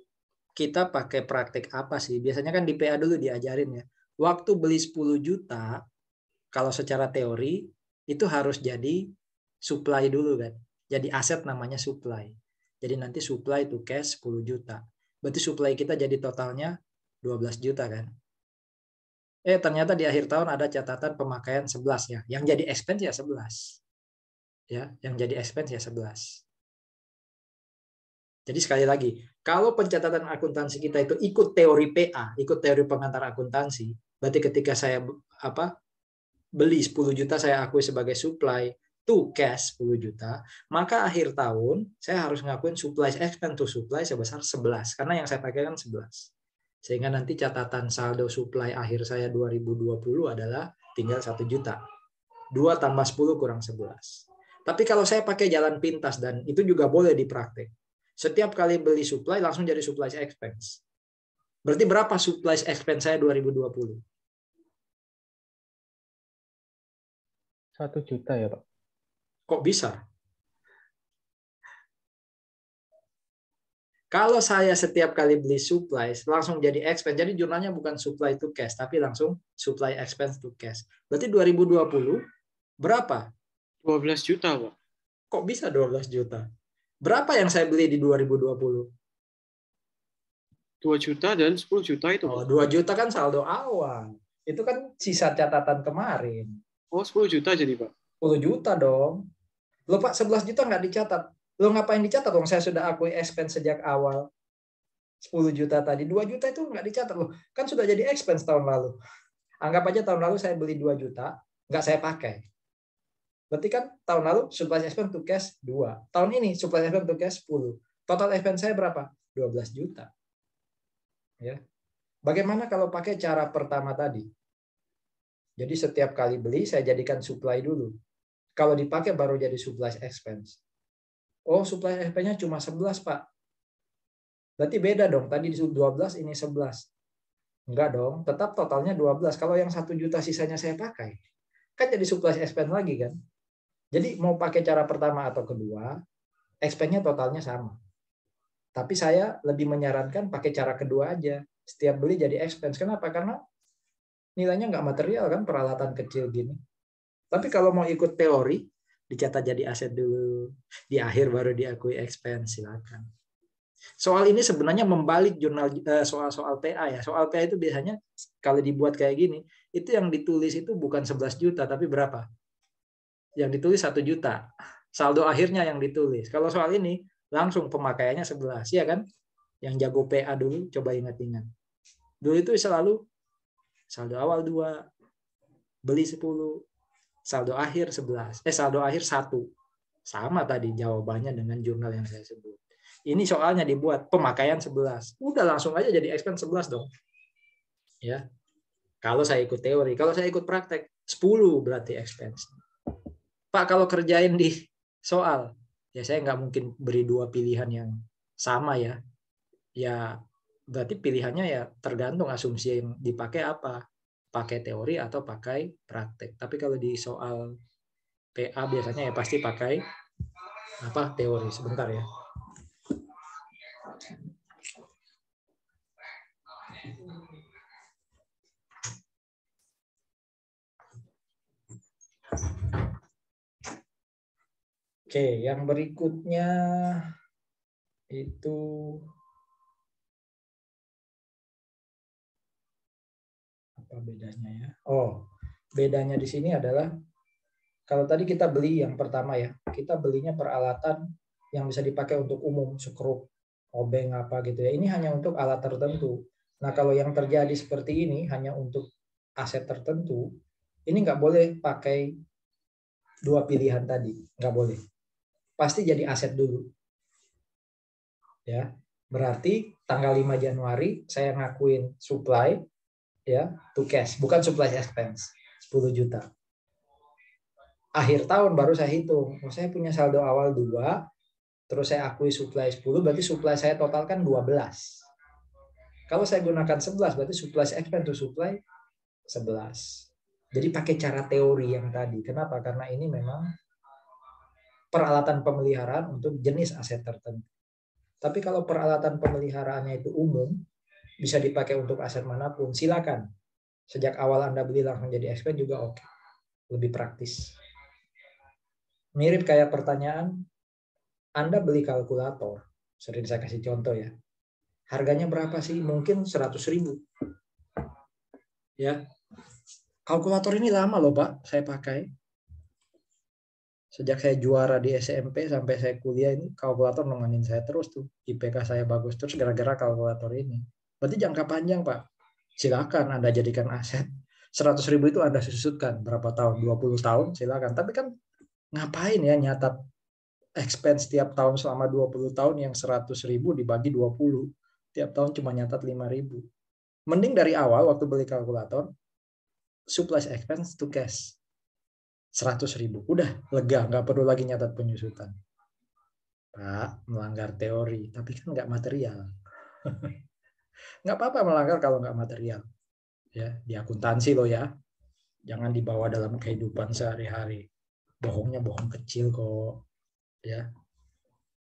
kita pakai praktik apa sih. Biasanya kan di PA dulu diajarin ya. Waktu beli 10 juta, kalau secara teori, itu harus jadi supply dulu kan. Jadi aset namanya supply. Jadi nanti supply to cash 10 juta. Berarti supply kita jadi totalnya 12 juta kan. Ternyata di akhir tahun ada catatan pemakaian 11 ya. Yang jadi expense ya 11. Ya, yang jadi expense ya 11. Jadi sekali lagi, kalau pencatatan akuntansi kita itu ikut teori PA, ikut teori pengantar akuntansi, berarti ketika saya beli 10 juta saya akui sebagai supply to cash 10 juta, maka akhir tahun saya harus ngakuin supply expense to supply sebesar 11 karena yang saya pakai kan 11. Sehingga nanti catatan saldo supply akhir saya 2020 adalah tinggal 1 juta. 2 tambah 10 kurang 11. Tapi kalau saya pakai jalan pintas dan itu juga boleh dipraktek. Setiap kali beli supply langsung jadi supply expense. Berarti berapa supply expense saya 2020? 1 juta ya, Pak? Kok bisa? Kalau saya setiap kali beli supply langsung jadi expense, jadi jurnalnya bukan supply to cash, tapi langsung supply expense to cash. Berarti 2020 berapa? 12 juta, Pak. Kok bisa 12 juta? Berapa yang saya beli di 2020? 2 juta dan 10 juta itu. Oh, 2 juta kan saldo awal. Itu kan sisa catatan kemarin. Oh, 10 juta jadi, Pak. 10 juta dong. Loh Pak, 11 juta nggak dicatat. Loh ngapain dicatat dong? Saya sudah akui expense sejak awal. 10 juta tadi. 2 juta itu nggak dicatat. Loh, kan sudah jadi expense tahun lalu. Anggap aja tahun lalu saya beli 2 juta, nggak saya pakai. Berarti kan tahun lalu supply expense to cash 2. Tahun ini supply expense to cash 10. Total expense saya berapa? 12 juta. Ya. Bagaimana kalau pakai cara pertama tadi? Jadi setiap kali beli saya jadikan supply dulu. Kalau dipakai baru jadi supply expense. Oh, supply expense-nya cuma 11, Pak. Berarti beda dong. Tadi 12, ini 11. Enggak dong, tetap totalnya 12. Kalau yang 1 juta sisanya saya pakai, kan jadi supply expense lagi kan? Jadi mau pakai cara pertama atau kedua, expense-nya totalnya sama. Tapi saya lebih menyarankan pakai cara kedua aja. Setiap beli jadi expense. Kenapa? Karena nilainya nggak material kan, peralatan kecil gini. Tapi kalau mau ikut teori, dicatat jadi aset dulu. Di akhir baru diakui expense, silakan. Soal ini sebenarnya membalik jurnal soal-soal PA ya. Soal PA itu biasanya kalau dibuat kayak gini, itu yang ditulis itu bukan 11 juta, tapi berapa? Yang ditulis 1 juta. Saldo akhirnya yang ditulis. Kalau soal ini langsung pemakaiannya 11, ya kan? Yang jago PA dulu coba ingat-ingat. Dulu itu selalu saldo awal 2, beli 10, saldo akhir 11. Saldo akhir 1. Sama tadi jawabannya dengan jurnal yang saya sebut. Ini soalnya dibuat pemakaian 11. Udah langsung aja jadi expense 11 dong. Ya. Kalau saya ikut teori, kalau saya ikut praktek 10 berarti expense. Pak, kalau kerjain di soal, ya saya nggak mungkin beri 2 pilihan yang sama ya. Ya berarti pilihannya ya tergantung asumsi yang dipakai apa. Pakai teori atau pakai praktek. Tapi kalau di soal PA biasanya ya pasti pakai teori. Sebentar ya. Oke, yang berikutnya itu apa bedanya ya? Oh, bedanya di sini adalah kalau tadi kita beli yang pertama ya, kita belinya peralatan yang bisa dipakai untuk umum, skrup, obeng apa gitu ya. Ini hanya untuk alat tertentu. Nah, kalau yang terjadi seperti ini hanya untuk aset tertentu, ini nggak boleh pakai dua pilihan tadi, nggak boleh. Pasti jadi aset dulu. Ya, berarti tanggal 5 Januari saya ngakuin supply ya to cash, bukan supply expense 10 juta. Akhir tahun baru saya hitung, saya punya saldo awal 2, terus saya akui supply 10, berarti supply saya total kan 12. Kalau saya gunakan 11, berarti supply expense to supply 11. Jadi pakai cara teori yang tadi. Kenapa? Karena ini memang peralatan pemeliharaan untuk jenis aset tertentu. Tapi kalau peralatan pemeliharaannya itu umum, bisa dipakai untuk aset manapun, silakan. Sejak awal Anda beli langsung jadi expense juga oke. Lebih praktis. Mirip kayak pertanyaan, Anda beli kalkulator, sering saya kasih contoh ya. Harganya berapa sih? Mungkin 100.000. Ya. Kalkulator ini lama loh Pak, saya pakai. Sejak saya juara di SMP sampai saya kuliah ini, kalkulator nemenin saya terus tuh. IPK saya bagus terus gara-gara kalkulator ini. Berarti jangka panjang Pak. Silakan Anda jadikan aset. 100.000 itu Anda susutkan berapa tahun? 20 tahun silakan. Tapi kan ngapain ya nyatat expense tiap tahun selama 20 tahun yang 100.000 dibagi 20. Tiap tahun cuma nyatat 5.000. Mending dari awal waktu beli kalkulator, supply expense to cash. 100.000. Udah lega, nggak perlu lagi nyatat penyusutan. Pak, melanggar teori, tapi kan nggak material. Nggak apa-apa melanggar kalau nggak material. Ya, di akuntansi loh ya. Jangan dibawa dalam kehidupan sehari-hari. Bohongnya bohong kecil kok. Ya.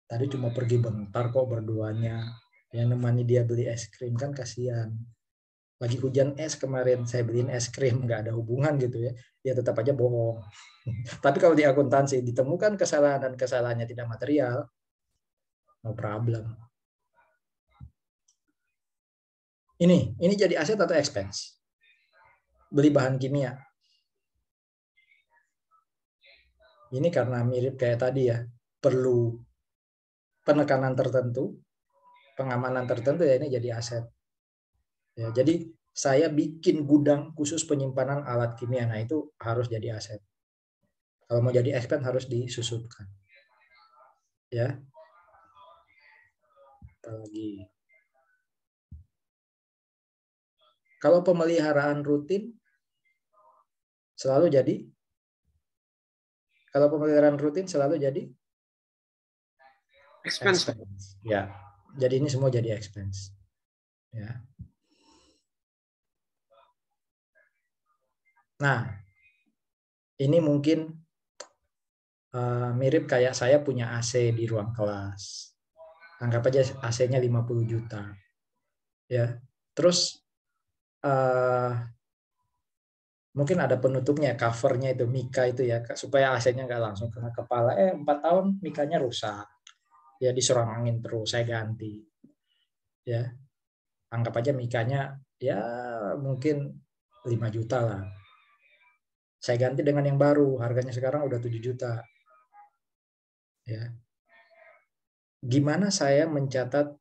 Tadi cuma pergi bentar kok berduanya. Yang nemani dia beli es krim kan kasihan. Lagi hujan es kemarin, saya beliin es krim, nggak ada hubungan gitu ya. Ya tetap aja bohong. Tapi kalau di akuntansi ditemukan kesalahan dan kesalahannya tidak material, no problem. Ini jadi aset atau expense? Beli bahan kimia. Ini karena mirip kayak tadi ya, perlu penekanan tertentu, pengamanan tertentu ya ini jadi aset. Ya, jadi saya bikin gudang khusus penyimpanan alat kimia, nah itu harus jadi aset. Kalau mau jadi expense harus disusutkan. Ya. Apalagi. Kalau pemeliharaan rutin selalu jadi. Kalau pemeliharaan rutin selalu jadi Expense. Ya. Jadi ini semua jadi expense. Ya. Nah, ini mungkin mirip kayak saya punya AC di ruang kelas. Anggap aja AC-nya 50 juta. Ya. Terus mungkin ada penutupnya, covernya itu mika itu ya, supaya AC-nya nggak langsung kena kepala. 4 tahun mikanya rusak. Ya diserang angin terus, saya ganti. Ya. Anggap aja mikanya ya mungkin 5 juta lah. Saya ganti dengan yang baru, harganya sekarang udah 7 juta. Ya. Gimana saya mencatat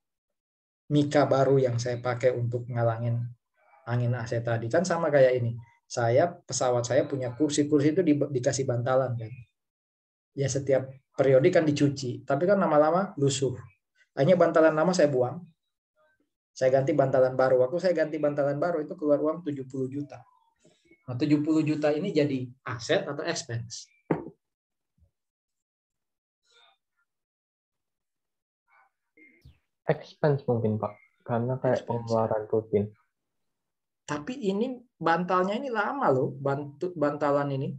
mika baru yang saya pakai untuk ngalangin angin AC tadi? Kan sama kayak ini. Pesawat saya punya kursi-kursi itu dikasih bantalan kan. Ya setiap periode kan dicuci, tapi kan lama-lama lusuh. Hanya bantalan lama saya buang. Saya ganti bantalan baru. Waktu saya ganti bantalan baru itu keluar uang 70 juta. Nah, 70 juta ini jadi aset atau expense? Expense mungkin Pak, karena kayak pengeluaran rutin. Tapi ini bantalnya ini lama loh, bantalan ini.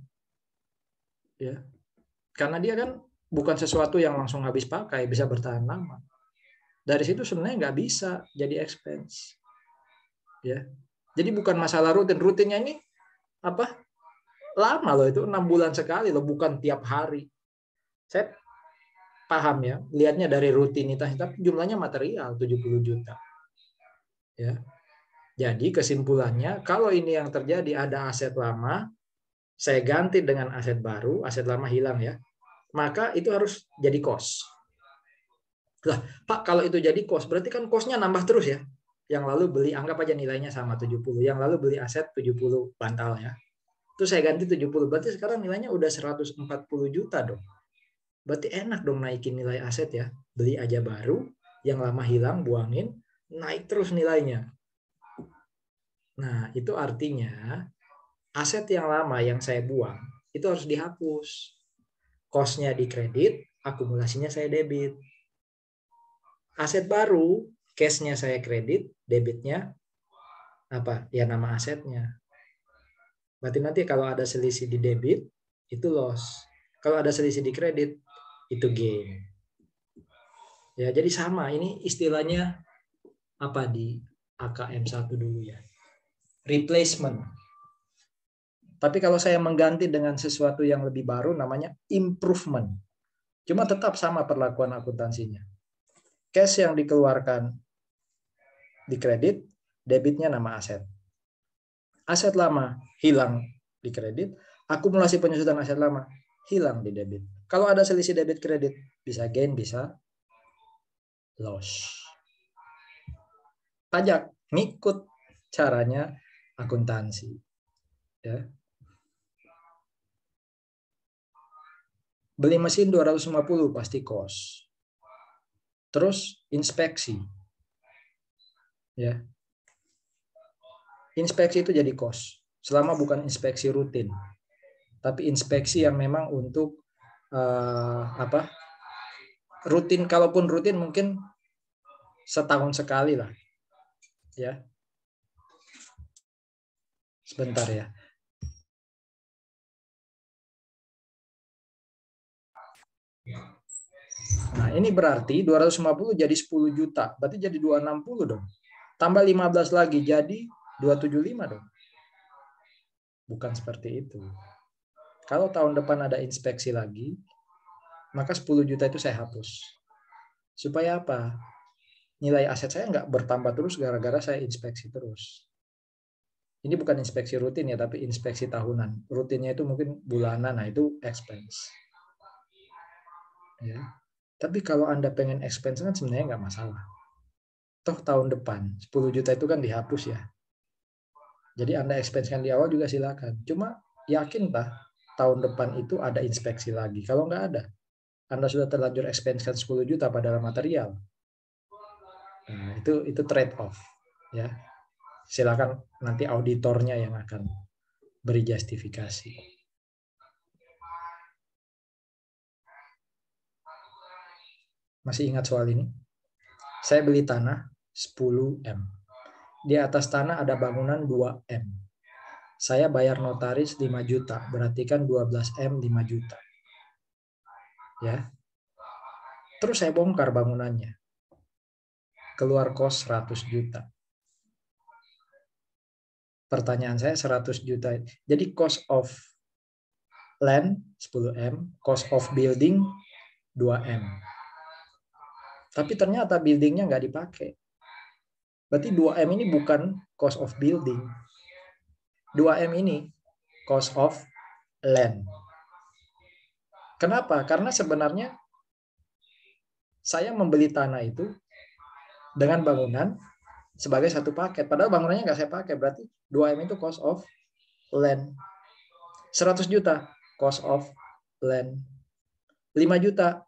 Ya. Karena dia kan bukan sesuatu yang langsung habis pakai, bisa bertahan lama. Dari situ sebenarnya nggak bisa jadi expense. Ya. Jadi bukan masalah rutin. Rutinnya ini apa? Lama loh, itu 6 bulan sekali loh, bukan tiap hari. Saya paham ya, lihatnya dari rutinitas, tapi jumlahnya material 70 juta. Ya. Jadi kesimpulannya, kalau ini yang terjadi ada aset lama, saya ganti dengan aset baru, aset lama hilang ya, maka itu harus jadi cost. Lah, Pak, kalau itu jadi cost, berarti kan cost-nya nambah terus ya. Yang lalu beli, anggap aja nilainya sama 70. Yang lalu beli aset 70 bantal ya. Terus saya ganti 70. Berarti sekarang nilainya udah 140 juta dong. Berarti enak dong naikin nilai aset ya. Beli aja baru, yang lama hilang, buangin, naik terus nilainya. Nah, itu artinya aset yang lama yang saya buang, itu harus dihapus. Cost-nya di kredit, akumulasinya saya debit. Aset baru, cash-nya saya kredit, debitnya apa? Ya nama asetnya. Berarti nanti kalau ada selisih di debit, itu loss. Kalau ada selisih di kredit, itu gain. Ya, jadi sama. Ini istilahnya apa di AKM 1 dulu ya. Replacement. Tapi kalau saya mengganti dengan sesuatu yang lebih baru, namanya improvement. Cuma tetap sama perlakuan akuntansinya. Cash yang dikeluarkan di kredit, debitnya nama aset. Aset lama hilang di kredit, akumulasi penyusutan aset lama hilang di debit. Kalau ada selisih debit kredit, bisa gain, bisa loss. Pajak ngikut caranya akuntansi. Ya. Beli mesin 250 pasti cost. Terus inspeksi. Ya. Inspeksi itu jadi cost. Selama bukan inspeksi rutin. Tapi inspeksi yang memang untuk rutin, kalaupun rutin mungkin setahun sekali lah. Ya. Sebentar ya. Nah, ini berarti 250 jadi 10 juta. Berarti jadi 260 dong. Tambah 15 lagi jadi 275 dong. Bukan seperti itu. Kalau tahun depan ada inspeksi lagi, maka 10 juta itu saya hapus. Supaya apa? Nilai aset saya nggak bertambah terus gara-gara saya inspeksi terus. Ini bukan inspeksi rutin ya, tapi inspeksi tahunan. Rutinnya itu mungkin bulanan, nah itu expense. Ya. Tapi kalau Anda pengen expense kan sebenarnya nggak masalah. Toh tahun depan 10 juta itu kan dihapus ya. Jadi Anda expense-kan di awal juga silakan. Cuma yakin tahun depan itu ada inspeksi lagi. Kalau nggak ada, Anda sudah terlanjur expense-kan 10 juta pada material. Nah, itu trade off ya. Silakan nanti auditornya yang akan beri justifikasi. Masih ingat soal ini? Saya beli tanah 10M. Di atas tanah ada bangunan 2M. Saya bayar notaris 5 juta, berarti kan 12M 5 juta. Ya. Terus saya bongkar bangunannya. Keluar kos 100 juta. Pertanyaan saya 100 juta. Jadi cost of land 10M, cost of building 2M. Tapi ternyata buildingnya nggak dipakai. Berarti 2M ini bukan cost of building. 2M ini cost of land. Kenapa? Karena sebenarnya saya membeli tanah itu dengan bangunan sebagai satu paket. Padahal bangunannya nggak saya pakai. Berarti 2M itu cost of land. 100 juta cost of land. 5 juta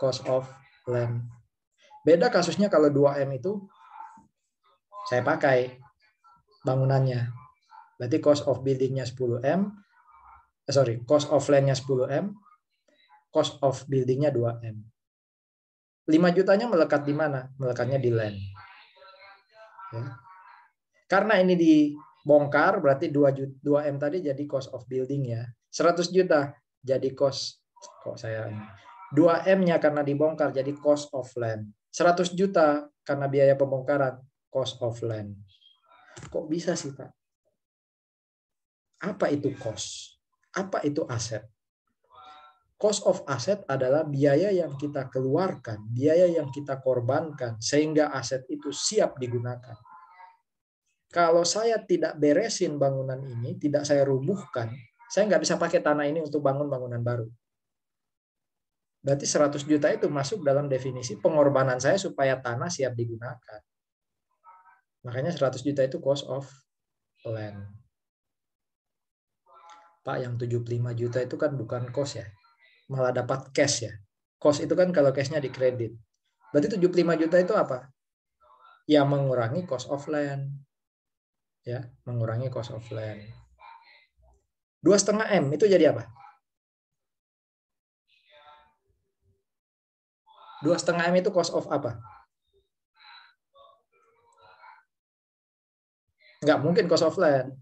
cost of land. Beda kasusnya kalau 2M itu saya pakai bangunannya. Berarti cost of buildingnya 10M. Cost of landnya 10M. Cost of buildingnya 2M. 5 jutanya melekat di mana? Melekatnya di land. Ya. Karena ini dibongkar, berarti 2M tadi jadi cost of building ya. 100 juta jadi cost. Kok saya ini? 2M-nya karena dibongkar jadi cost of land. 100 juta karena biaya pembongkaran, cost of land. Kok bisa sih, Pak? Apa itu cost? Apa itu aset? Cost of asset adalah biaya yang kita keluarkan, biaya yang kita korbankan, sehingga aset itu siap digunakan. Kalau saya tidak beresin bangunan ini, tidak saya rubuhkan, saya nggak bisa pakai tanah ini untuk bangun bangunan baru. Berarti 100 juta itu masuk dalam definisi pengorbanan saya supaya tanah siap digunakan. Makanya 100 juta itu cost of land. Pak, yang 75 juta itu kan bukan cost ya. Malah dapat cash ya. Cost itu kan kalau cashnya dikredit. Berarti 75 juta itu apa? Ya mengurangi cost of land. Ya, mengurangi cost of land. 2,5 M itu jadi apa? 2,5 M itu cost of apa? Nggak mungkin cost of land.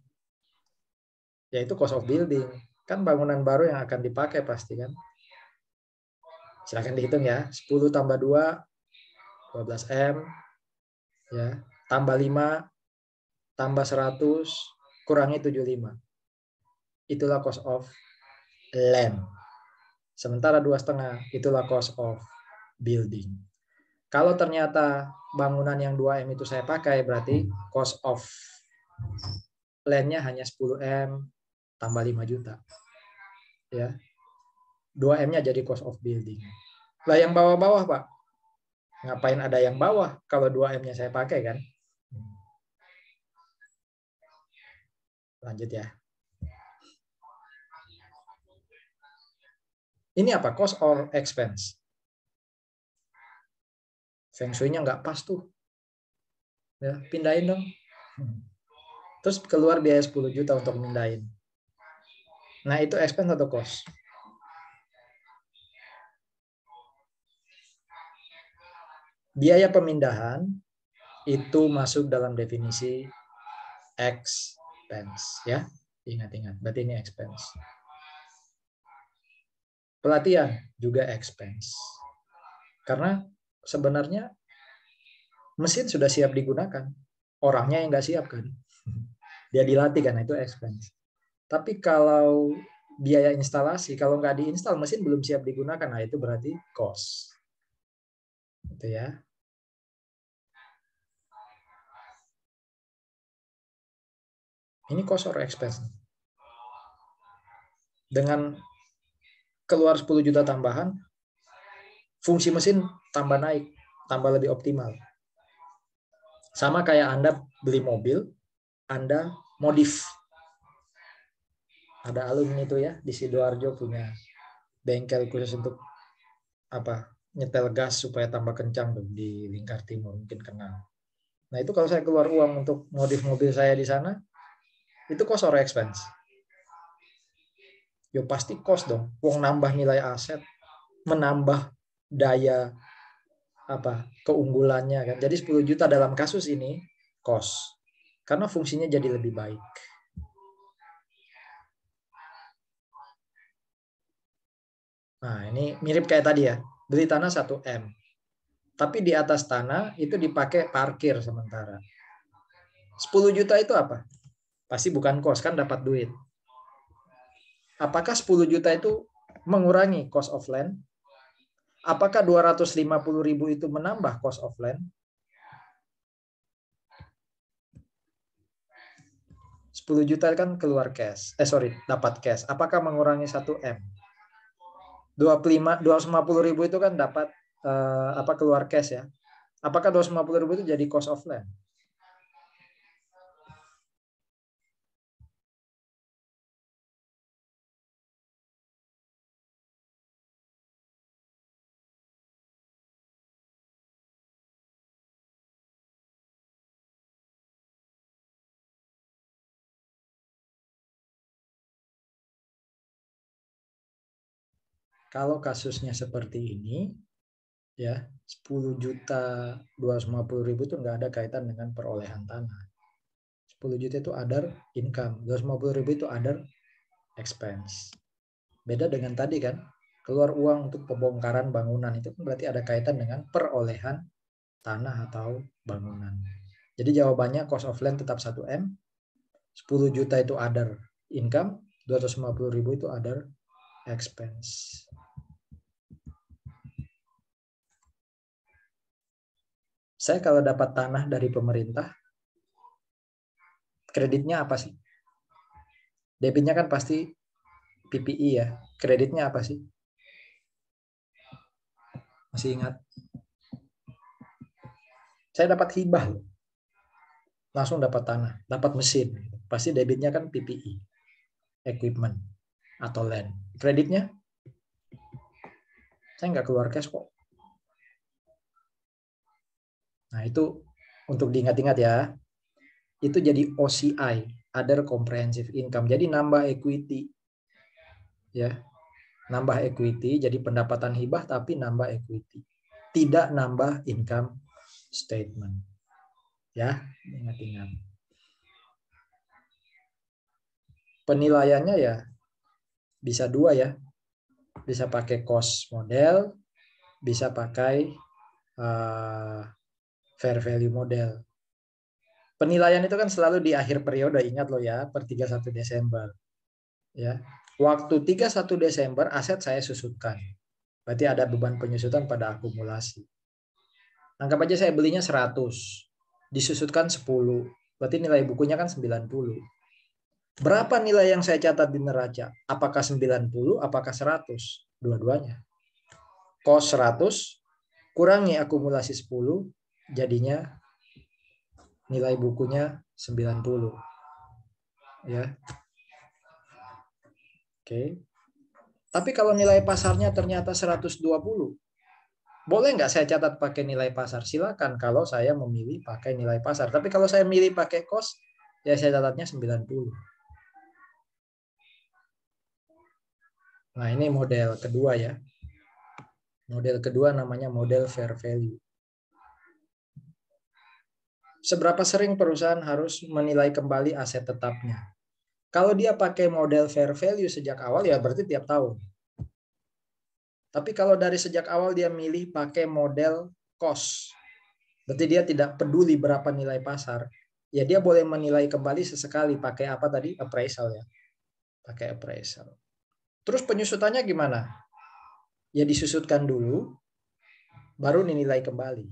Yaitu cost of building. Kan bangunan baru yang akan dipakai pasti kan. Silahkan dihitung ya. 10 tambah 2, 12 M. Ya, tambah 5, tambah 100, kurangi 75. Itulah cost of land. Sementara 2,5 itulah cost of building. Kalau ternyata bangunan yang 2M itu saya pakai, berarti cost of land-nya hanya 10M tambah 5 juta. Ya. 2M-nya jadi cost of building. Lah yang bawah-bawah, Pak. Ngapain ada yang bawah kalau 2M-nya saya pakai kan? Lanjut ya. Ini apa? Cost or expense? Feng Shui-nya nggak pas tuh. Ya, pindahin dong. Terus keluar biaya 10 juta untuk pindahin. Nah, itu expense atau cost? Biaya pemindahan itu masuk dalam definisi expense. Ya, ingat-ingat. Berarti ini expense. Pelatihan juga expense. Karena sebenarnya mesin sudah siap digunakan. Orangnya yang nggak siap kan. Dia dilatih kan, itu expense. Tapi kalau biaya instalasi, kalau nggak diinstal, mesin belum siap digunakan, nah itu berarti cost. Gitu ya. Ini cost or expense. Dengan keluar 10 juta tambahan, fungsi mesin tambah naik, tambah lebih optimal. Sama kayak Anda beli mobil, Anda modif. Ada alumni itu ya, di Sidoarjo punya bengkel khusus untuk apa? Nyetel gas supaya tambah kencang tuh di Lingkar Timur, mungkin kenal. Nah, itu kalau saya keluar uang untuk modif mobil saya di sana, itu cost or expense? Ya pasti cost dong. Uang nambah nilai aset, menambah daya apa keunggulannya kan. Jadi 10 juta dalam kasus ini cost. Karena fungsinya jadi lebih baik. Nah, ini mirip kayak tadi ya. Beli tanah 1M. Tapi di atas tanah itu dipakai parkir sementara. 10 juta itu apa? Pasti bukan cost, kan dapat duit. Apakah 10 juta itu mengurangi cost of land? Apakah 250.000 itu menambah cost of land? 10 juta kan keluar cash. Dapat cash. Apakah mengurangi 1M? 250.000 itu kan dapat keluar cash ya. Apakah 250.000 itu jadi cost of land? Kalau kasusnya seperti ini, ya 10 juta 250.000 itu nggak ada kaitan dengan perolehan tanah. 10 juta itu other income, 250.000 itu other expense. Beda dengan tadi kan, keluar uang untuk pembongkaran bangunan itu berarti ada kaitan dengan perolehan tanah atau bangunan. Jadi jawabannya cost of land tetap 1M, 10 juta itu other income, 250.000 itu other expense. Saya kalau dapat tanah dari pemerintah, kreditnya apa sih? Debitnya kan pasti PPI ya. Kreditnya apa sih? Masih ingat? Saya dapat hibah loh. Langsung dapat tanah, dapat mesin. Pasti debitnya kan PPE, equipment atau land. Kreditnya saya nggak keluar cash kok. Nah itu untuk diingat-ingat ya. Itu jadi OCI, Other Comprehensive Income. Jadi nambah equity, ya, nambah equity. Jadi pendapatan hibah tapi nambah equity, tidak nambah income statement. Ya, ingat-ingat. Penilaiannya ya bisa dua ya, bisa pakai cost model, bisa pakai fair value model. Penilaian itu kan selalu di akhir periode, ingat loh ya, per 31 Desember. Ya. Waktu 31 Desember aset saya susutkan. Berarti ada beban penyusutan pada akumulasi. Anggap aja saya belinya 100, disusutkan 10. Berarti nilai bukunya kan 90. Berapa nilai yang saya catat di neraca? Apakah 90, apakah 100? Dua-duanya. Cost 100, kurangi akumulasi 10, jadinya nilai bukunya 90. Ya. Oke. Tapi kalau nilai pasarnya ternyata 120, boleh nggak saya catat pakai nilai pasar? Silakan kalau saya memilih pakai nilai pasar. Tapi kalau saya milih pakai cost, ya saya catatnya 90. Nah, ini model kedua ya. Model kedua namanya model fair value. Seberapa sering perusahaan harus menilai kembali aset tetapnya? Kalau dia pakai model fair value sejak awal, ya berarti tiap tahun. Tapi kalau dari sejak awal dia milih pakai model cost, berarti dia tidak peduli berapa nilai pasar, ya dia boleh menilai kembali sesekali pakai apa tadi? Appraisal ya. Pakai appraisal. Terus penyusutannya gimana? Ya disusutkan dulu, baru dinilai kembali.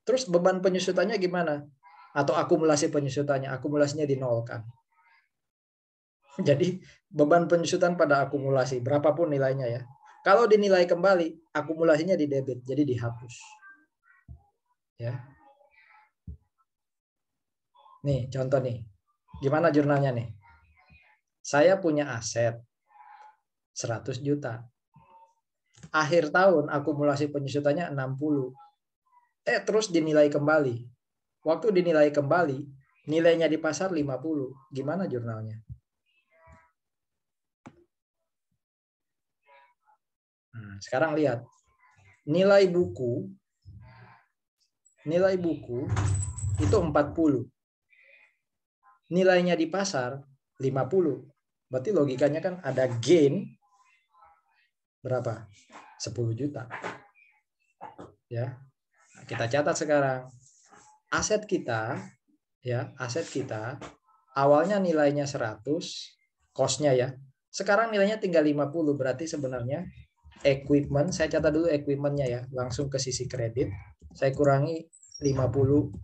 Terus beban penyusutannya gimana? Atau akumulasi penyusutannya? Akumulasinya dinolkan. Jadi beban penyusutan pada akumulasi, berapapun nilainya ya. Kalau dinilai kembali, akumulasinya di debit, jadi dihapus. Ya. Nih, contoh nih. Gimana jurnalnya nih? Saya punya aset 100 juta. Akhir tahun akumulasi penyusutannya 60. Terus dinilai kembali. Waktu dinilai kembali, nilainya di pasar 50. Gimana jurnalnya? Nah, sekarang lihat. Nilai buku itu 40. Nilainya di pasar 50. Berarti logikanya kan ada gain berapa? 10 juta. Ya. Nah, kita catat sekarang. Aset kita awalnya nilainya 100, cost-nya ya. Sekarang nilainya tinggal 50, berarti sebenarnya equipment, saya catat dulu equipment-nya ya, langsung ke sisi kredit. Saya kurangi 50.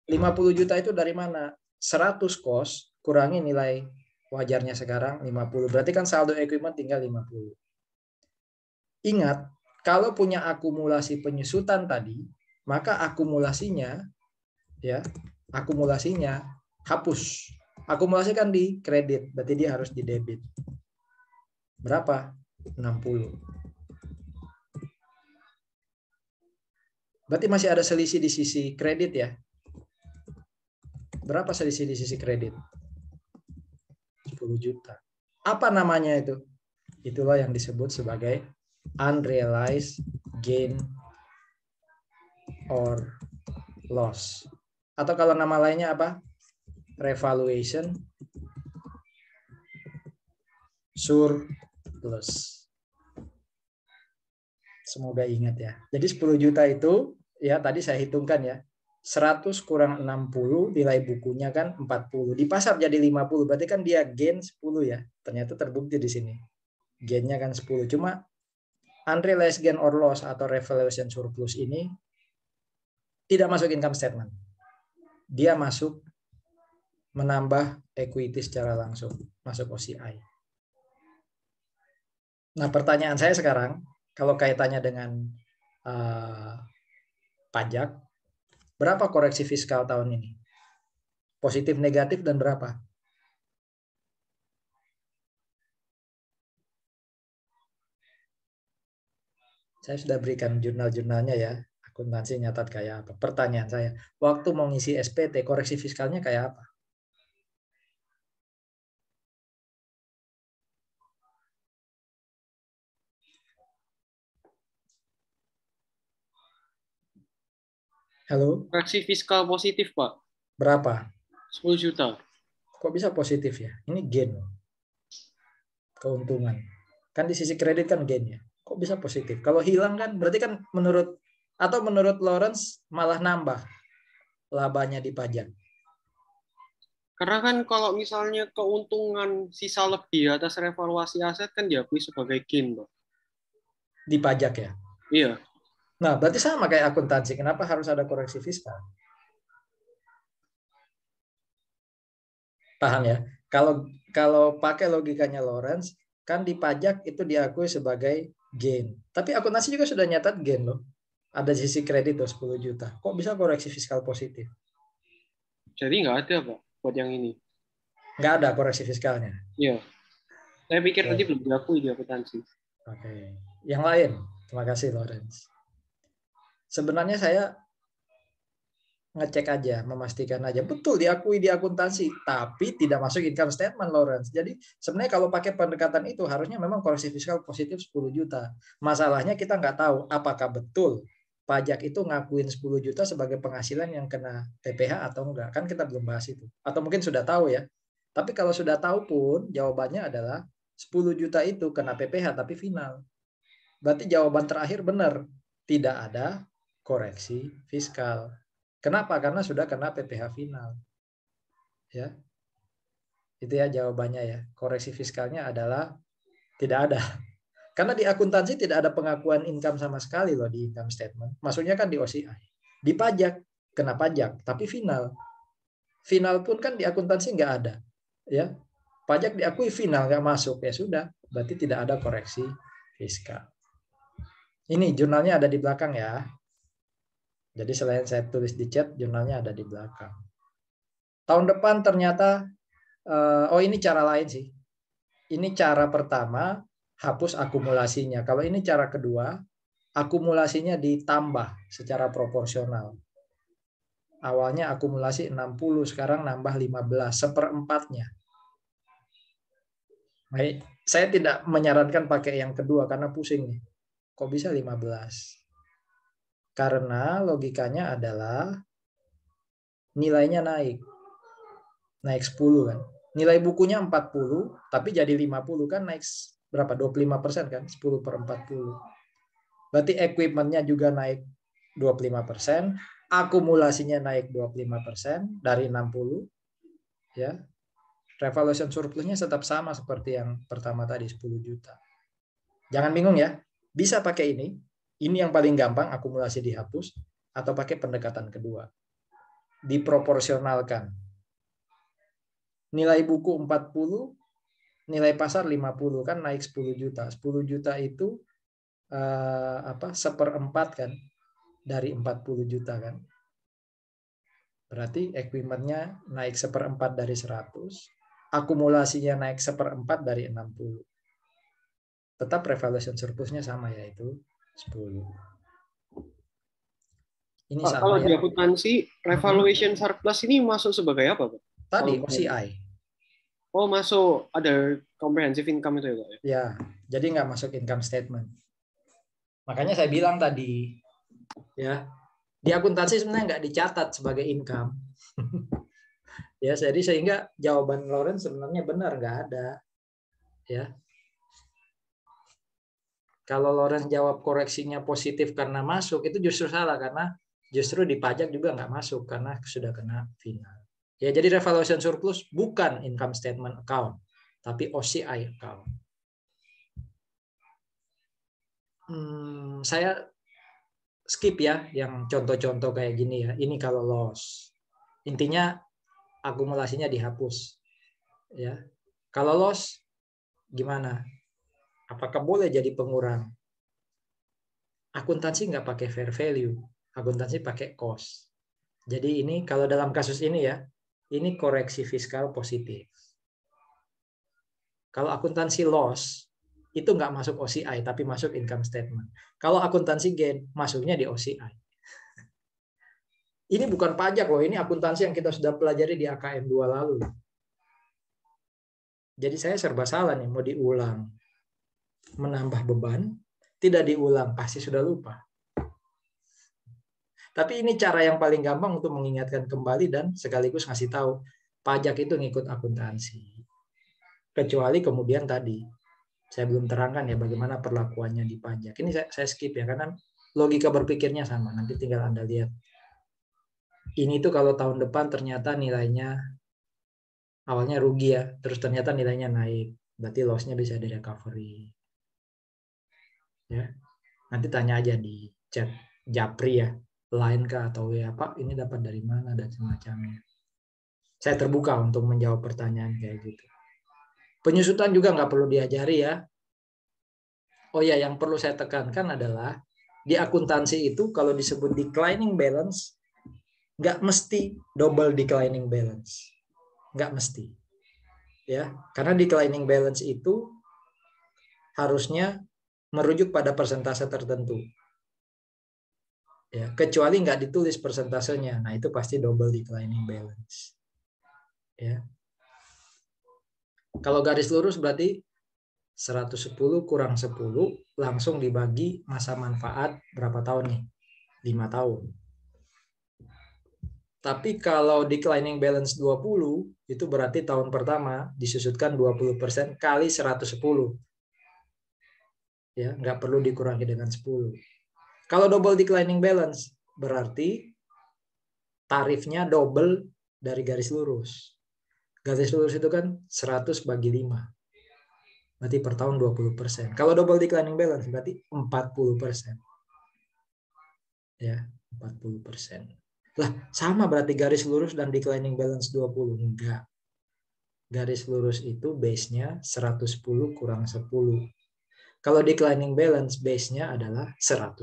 50 juta itu dari mana? 100 cost kurangi nilai wajarnya sekarang 50. Berarti kan saldo equipment tinggal 50. Ingat, kalau punya akumulasi penyusutan tadi, maka akumulasinya hapus. Akumulasi kan di kredit, berarti dia harus di debit. Berapa? 60. Berarti masih ada selisih di sisi kredit ya. Berapa selisih di sisi kredit? 10 juta. Apa namanya itu? Itulah yang disebut sebagai unrealized gain or loss. Atau kalau nama lainnya apa? Revaluation surplus. Semoga ingat ya. Jadi 10 juta itu ya tadi saya hitungkan ya. 100 kurang 60 nilai bukunya kan 40. Di pasar jadi 50. Berarti kan dia gain 10 ya. Ternyata terbukti di sini. Gainnya kan 10. Cuma unrealized gain or loss atau revaluation surplus ini tidak masuk income statement. Dia masuk menambah equity secara langsung. Masuk OCI. Nah pertanyaan saya sekarang, Kalau kaitannya dengan pajak, berapa koreksi fiskal tahun ini? Positif, negatif, dan berapa? Saya sudah berikan jurnal-jurnalnya ya. Akuntansi nyatat kayak apa. Pertanyaan saya, waktu mau ngisi SPT, koreksi fiskalnya kayak apa? Halo, Koreksi fiskal positif, Pak. berapa? 10 juta. Kok bisa positif ya? Ini gain, keuntungan. Kan di sisi kredit kan gain ya. Kok bisa positif? Kalau hilang kan berarti kan menurut Lawrence malah nambah labanya di pajak. Karena kan kalau misalnya keuntungan sisa lebih atas revaluasi aset kan diakui sebagai gain, Pak. Di pajak ya. Iya. Nah, berarti sama kayak akuntansi. Kenapa harus ada koreksi fiskal? Paham ya? Kalau pakai logikanya Lawrence, kan di pajak itu diakui sebagai gain. Tapi akuntansi juga sudah nyatat gain loh. Ada sisi kredit tuh 10 juta. Kok bisa koreksi fiskal positif? Jadi nggak ada, Pak, buat yang ini. Nggak ada koreksi fiskalnya. Iya. Saya pikir tadi Oke. belum diakui di akuntansi. Oke. Yang lain. Terima kasih Lawrence. Sebenarnya saya ngecek aja, memastikan aja. Betul diakui di akuntansi, tapi tidak masuk income statement Lawrence. Jadi sebenarnya kalau pakai pendekatan itu harusnya memang koreksi fiskal positif 10 juta. Masalahnya kita nggak tahu apakah betul pajak itu ngakuin 10 juta sebagai penghasilan yang kena PPh atau enggak. Kan kita belum bahas itu. Atau mungkin sudah tahu ya. Tapi kalau sudah tahu pun jawabannya adalah 10 juta itu kena PPh tapi final. Berarti jawaban terakhir benar. Tidak ada koreksi fiskal. Kenapa? Karena sudah kena PPh final. Ya. Itu ya jawabannya ya. Koreksi fiskalnya adalah tidak ada. Karena di akuntansi tidak ada pengakuan income sama sekali loh di income statement. Maksudnya kan di OCI. Di pajak kena pajak, tapi final. Final pun kan di akuntansi nggak ada. Ya. Pajak diakui final nggak masuk ya sudah. Berarti tidak ada koreksi fiskal. Ini jurnalnya ada di belakang ya. Jadi selain saya tulis di chat, jurnalnya ada di belakang. Tahun depan ternyata, ini cara lain sih. Ini cara pertama, hapus akumulasinya. Kalau ini cara kedua, akumulasinya ditambah secara proporsional. Awalnya akumulasi 60, sekarang nambah 15, seperempatnya. Baik, saya tidak menyarankan pakai yang kedua karena pusing nih. Kok bisa 15? Karena logikanya adalah nilainya naik 10 kan. Nilai bukunya 40, tapi jadi 50 kan naik berapa? 25% kan? 10 per 40. Berarti equipmentnya juga naik 25%, akumulasinya naik 25% dari 60. Ya. Revaluation surplusnya tetap sama seperti yang pertama tadi 10 juta. Jangan bingung ya. Bisa pakai ini. Ini yang paling gampang, akumulasi dihapus, atau pakai pendekatan kedua. Diproporsionalkan. Nilai buku 40, nilai pasar 50 kan naik 10 juta. 10 juta itu seperempat kan dari 40 juta kan. Berarti equipmentnya naik seperempat dari 100, akumulasinya naik seperempat dari 60. Tetap revaluation surplusnya sama yaitu 10. Ini Pak, sama kalau di ya. akuntansi, revaluation surplus ini masuk sebagai apa, Pak? Tadi Kalau OCI. Oh, masuk ada comprehensive income itu ya, Pak? Ya, jadi nggak masuk income statement. Makanya saya bilang tadi, ya, di akuntansi sebenarnya nggak dicatat sebagai income. Ya, jadi sehingga jawaban Lawrence sebenarnya benar, nggak ada. Ya. Kalau Lawrence jawab koreksinya positif karena masuk, itu justru salah karena justru di pajak juga nggak masuk karena sudah kena final. Ya, jadi revaluation surplus bukan income statement account, tapi OCI account. Saya skip ya yang contoh-contoh kayak gini ya. Ini kalau loss. Intinya akumulasinya dihapus. Ya. Kalau loss gimana? Apakah boleh jadi pengurang? Akuntansi nggak pakai fair value, akuntansi pakai cost. Jadi ini kalau dalam kasus ini ya, ini koreksi fiskal positif. Kalau akuntansi loss, itu nggak masuk OCI, tapi masuk income statement. Kalau akuntansi gain, masuknya di OCI. Ini bukan pajak loh, ini akuntansi yang kita sudah pelajari di AKM 2 lalu. Jadi saya serba salah nih, mau diulang. Menambah beban, tidak diulang, pasti sudah lupa. Tapi ini cara yang paling gampang untuk mengingatkan kembali dan sekaligus ngasih tahu, pajak itu ngikut akuntansi. Kecuali kemudian tadi, saya belum terangkan ya bagaimana perlakuannya di pajak. Ini saya skip ya, karena logika berpikirnya sama. Nanti tinggal Anda lihat. Ini tuh kalau tahun depan ternyata nilainya awalnya rugi ya, terus ternyata nilainya naik. Berarti loss-nya bisa di-recovery. Ya. Nanti tanya aja di chat Japri ya, Line kah atau ya Pak, ini dapat dari mana dan semacamnya. Saya terbuka untuk menjawab pertanyaan kayak gitu. Penyusutan juga nggak perlu diajari ya. Oh ya, yang perlu saya tekankan adalah di akuntansi itu kalau disebut declining balance, nggak mesti double declining balance. Nggak mesti. Ya, karena declining balance itu harusnya merujuk pada persentase tertentu. Ya, kecuali nggak ditulis persentasenya. Nah, itu pasti double declining balance. Ya. Kalau garis lurus berarti 110 kurang 10 langsung dibagi masa manfaat berapa tahun nih? 5 tahun. Tapi kalau declining balance 20 itu berarti tahun pertama disusutkan 20% kali 110. Ya, nggak perlu dikurangi dengan 10. Kalau double declining balance berarti tarifnya double dari garis lurus. Garis lurus itu kan 100 bagi 5. Berarti per tahun 20%. Kalau double declining balance berarti 40%. Ya, 40%. Lah, sama berarti garis lurus dan declining balance 20. Enggak. Garis lurus itu base-nya 110 kurang 10. Kalau declining balance base-nya adalah 110.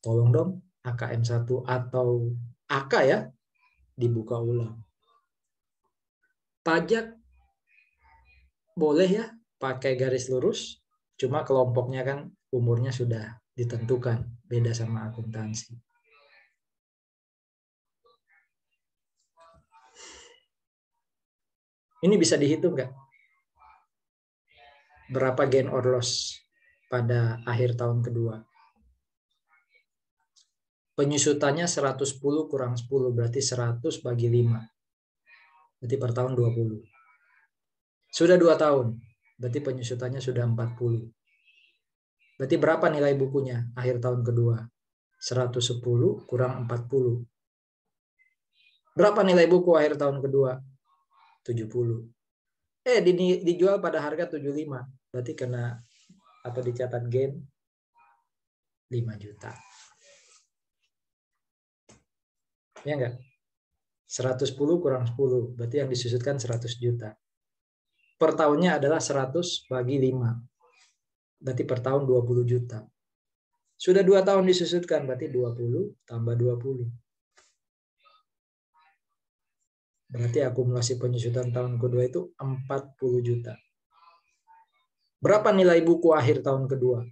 Tolong dong AKM 1 atau AK ya dibuka ulang. Pajak boleh ya pakai garis lurus, cuma kelompoknya kan umurnya sudah ditentukan, beda sama akuntansi. Ini bisa dihitung nggak? Berapa gain or loss pada akhir tahun kedua? Penyusutannya 110 kurang 10, berarti 100 bagi 5. Berarti per tahun 20. Sudah 2 tahun, berarti penyusutannya sudah 40. Berarti berapa nilai bukunya akhir tahun kedua? 110 kurang 40. Berapa nilai buku akhir tahun kedua? 70. Dijual pada harga 75. Berarti kena atau dicatat gain 5 juta. Ya enggak? 110 kurang 10. Berarti yang disusutkan 100 juta. Per tahunnya adalah 100 bagi 5. Berarti per tahun 20 juta. Sudah 2 tahun disusutkan, berarti 20 tambah 20. Berarti akumulasi penyusutan tahun kedua itu 40 juta. Berapa nilai buku akhir tahun kedua?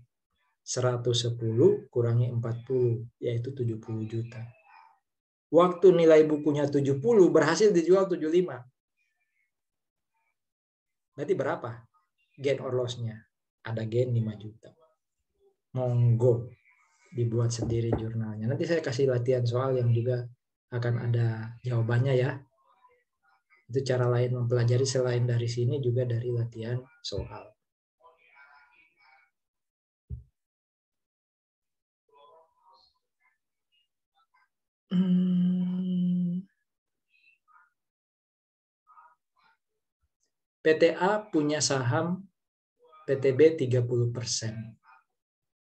110 kurangi 40, yaitu 70 juta. Waktu nilai bukunya 70, berhasil dijual 75. Berarti berapa gain or loss-nya? Ada gain 5 juta. Monggo dibuat sendiri jurnalnya. Nanti saya kasih latihan soal yang juga akan ada jawabannya ya. Itu cara lain mempelajari selain dari sini juga dari latihan soal. PTA punya saham PTB 30%.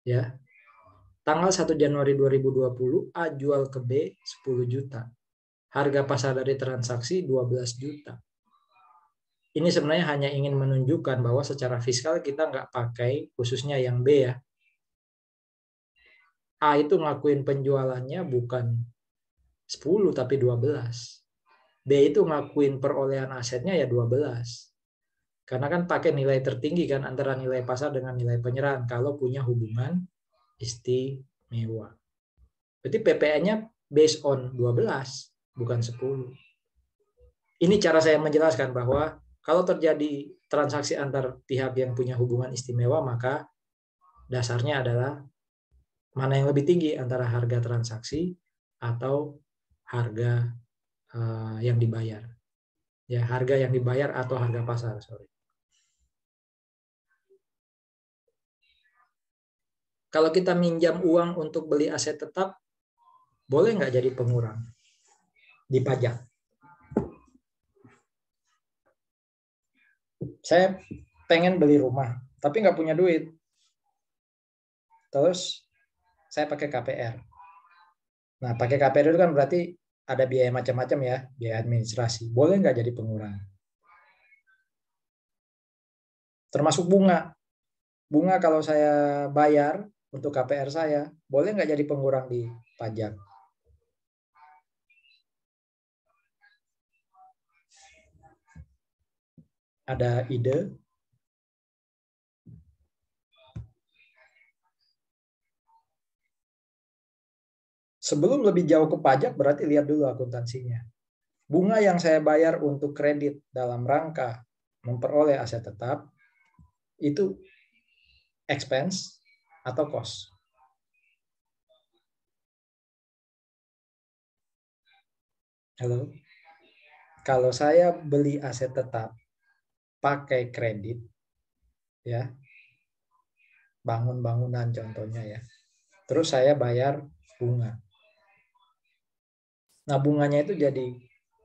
Ya. Tanggal 1 Januari 2020 A jual ke B 10 juta. Harga pasar dari transaksi 12 juta. Ini sebenarnya hanya ingin menunjukkan bahwa secara fiskal kita nggak pakai khususnya yang B ya. A itu ngakuin penjualannya bukan 10 tapi 12. B itu ngakuin perolehan asetnya ya 12. Karena kan pakai nilai tertinggi kan antara nilai pasar dengan nilai penyerahan kalau punya hubungan istimewa. Berarti PPN-nya based on 12, bukan 10. Ini cara saya menjelaskan bahwa kalau terjadi transaksi antar pihak yang punya hubungan istimewa, maka dasarnya adalah mana yang lebih tinggi antara harga transaksi atau harga yang dibayar. Ya, harga yang dibayar atau harga pasar, sorry. Kalau kita minjam uang untuk beli aset tetap, boleh nggak jadi pengurang di pajak? Saya pengen beli rumah, tapi nggak punya duit. Terus saya pakai KPR. Nah, pakai KPR itu kan berarti ada biaya macam-macam ya, biaya administrasi. Boleh nggak jadi pengurang? Termasuk bunga. Bunga kalau saya bayar untuk KPR saya, boleh nggak jadi pengurang di pajak? Ada ide? Sebelum lebih jauh ke pajak, berarti lihat dulu akuntansinya. Bunga yang saya bayar untuk kredit dalam rangka memperoleh aset tetap, itu expense atau cost? Halo? Kalau saya beli aset tetap pakai kredit, ya, bangun bangunan contohnya ya, terus saya bayar bunga. Nah, bunganya itu jadi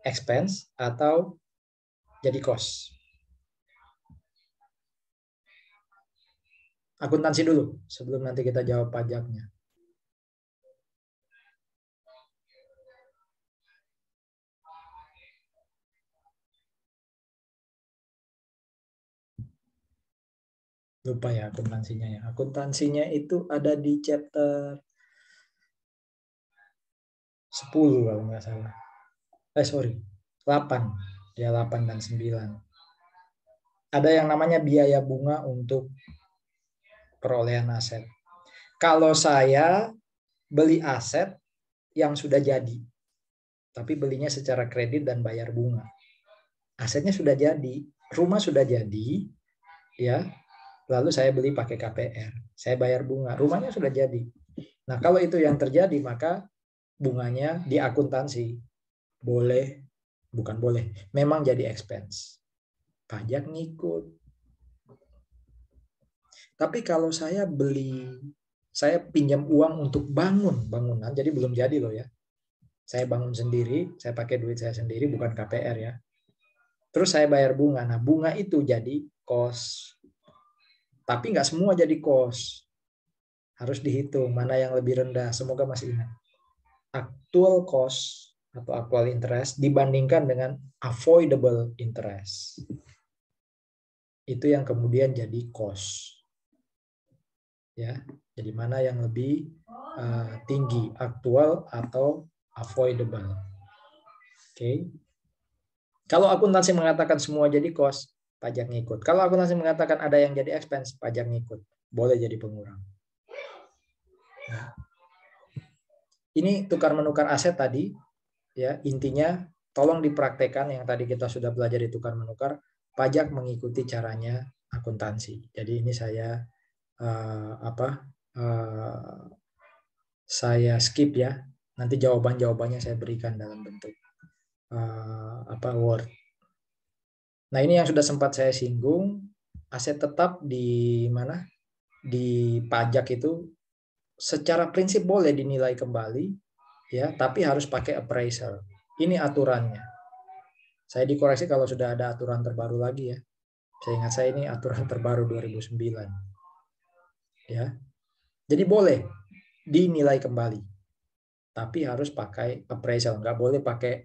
expense atau jadi cost? Akuntansi dulu sebelum nanti kita jawab pajaknya. Lupa ya akuntansinya ya. Akuntansinya itu ada di chapter 10 kalau nggak salah. Sorry, 8. Ya 8 dan 9. Ada yang namanya biaya bunga untuk perolehan aset. Kalau saya beli aset yang sudah jadi, tapi belinya secara kredit dan bayar bunga. Asetnya sudah jadi, rumah sudah jadi, ya. Lalu saya beli pakai KPR, saya bayar bunga, rumahnya sudah jadi. Nah, kalau itu yang terjadi, maka bunganya di akuntansi boleh, bukan boleh, memang jadi expense. Pajak ngikut. Tapi kalau saya pinjam uang untuk bangun bangunan, jadi belum jadi loh ya. Saya bangun sendiri, saya pakai duit saya sendiri, bukan KPR ya. Terus saya bayar bunga. Nah, bunga itu jadi cost. Tapi nggak semua jadi cost. Harus dihitung mana yang lebih rendah. Semoga masih ingat. Actual cost atau actual interest dibandingkan dengan avoidable interest. Itu yang kemudian jadi cost. Ya, jadi mana yang lebih tinggi, aktual atau avoidable. Oke. Kalau akuntansi mengatakan semua jadi cost, pajak ngikut. Kalau akuntansi mengatakan ada yang jadi expense, pajak ngikut. Boleh jadi pengurang. Nah, ini tukar menukar aset tadi, ya intinya tolong dipraktekkan yang tadi kita sudah belajar di tukar menukar. Pajak mengikuti caranya akuntansi. Jadi ini saya saya skip ya. Nanti jawabannya saya berikan dalam bentuk Word. Nah, ini yang sudah sempat saya singgung, aset tetap di mana? Di pajak itu secara prinsip boleh dinilai kembali ya, tapi harus pakai appraisal. Ini aturannya. Saya dikoreksi kalau sudah ada aturan terbaru lagi ya. Saya ingat saya ini aturan terbaru 2009. Ya. Jadi boleh dinilai kembali. Tapi harus pakai appraisal, nggak boleh pakai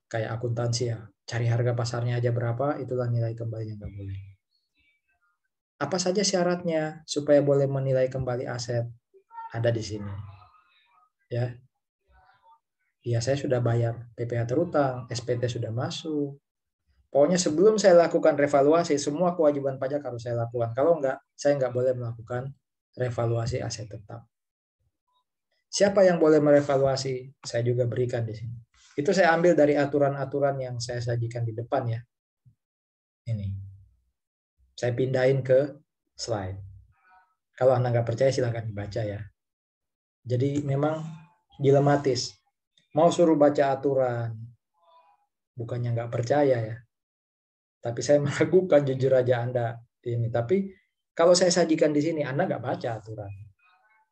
kayak akuntansi ya. Cari harga pasarnya aja berapa, itulah nilai kembalinya, nggak boleh. Apa saja syaratnya supaya boleh menilai kembali aset? Ada di sini. Ya. Ya, saya sudah bayar PPh terutang, SPT sudah masuk. Pokoknya sebelum saya lakukan revaluasi, semua kewajiban pajak harus saya lakukan. Kalau enggak, saya enggak boleh melakukan revaluasi aset tetap. Siapa yang boleh merevaluasi? Saya juga berikan di sini. Itu saya ambil dari aturan-aturan yang saya sajikan di depan ya. Ini. Saya pindahin ke slide. Kalau Anda nggak percaya silahkan dibaca ya. Jadi memang dilematis. Mau suruh baca aturan, bukannya nggak percaya ya. Tapi saya meragukan jujur aja Anda ini. Tapi kalau saya sajikan di sini, Anda nggak baca aturan.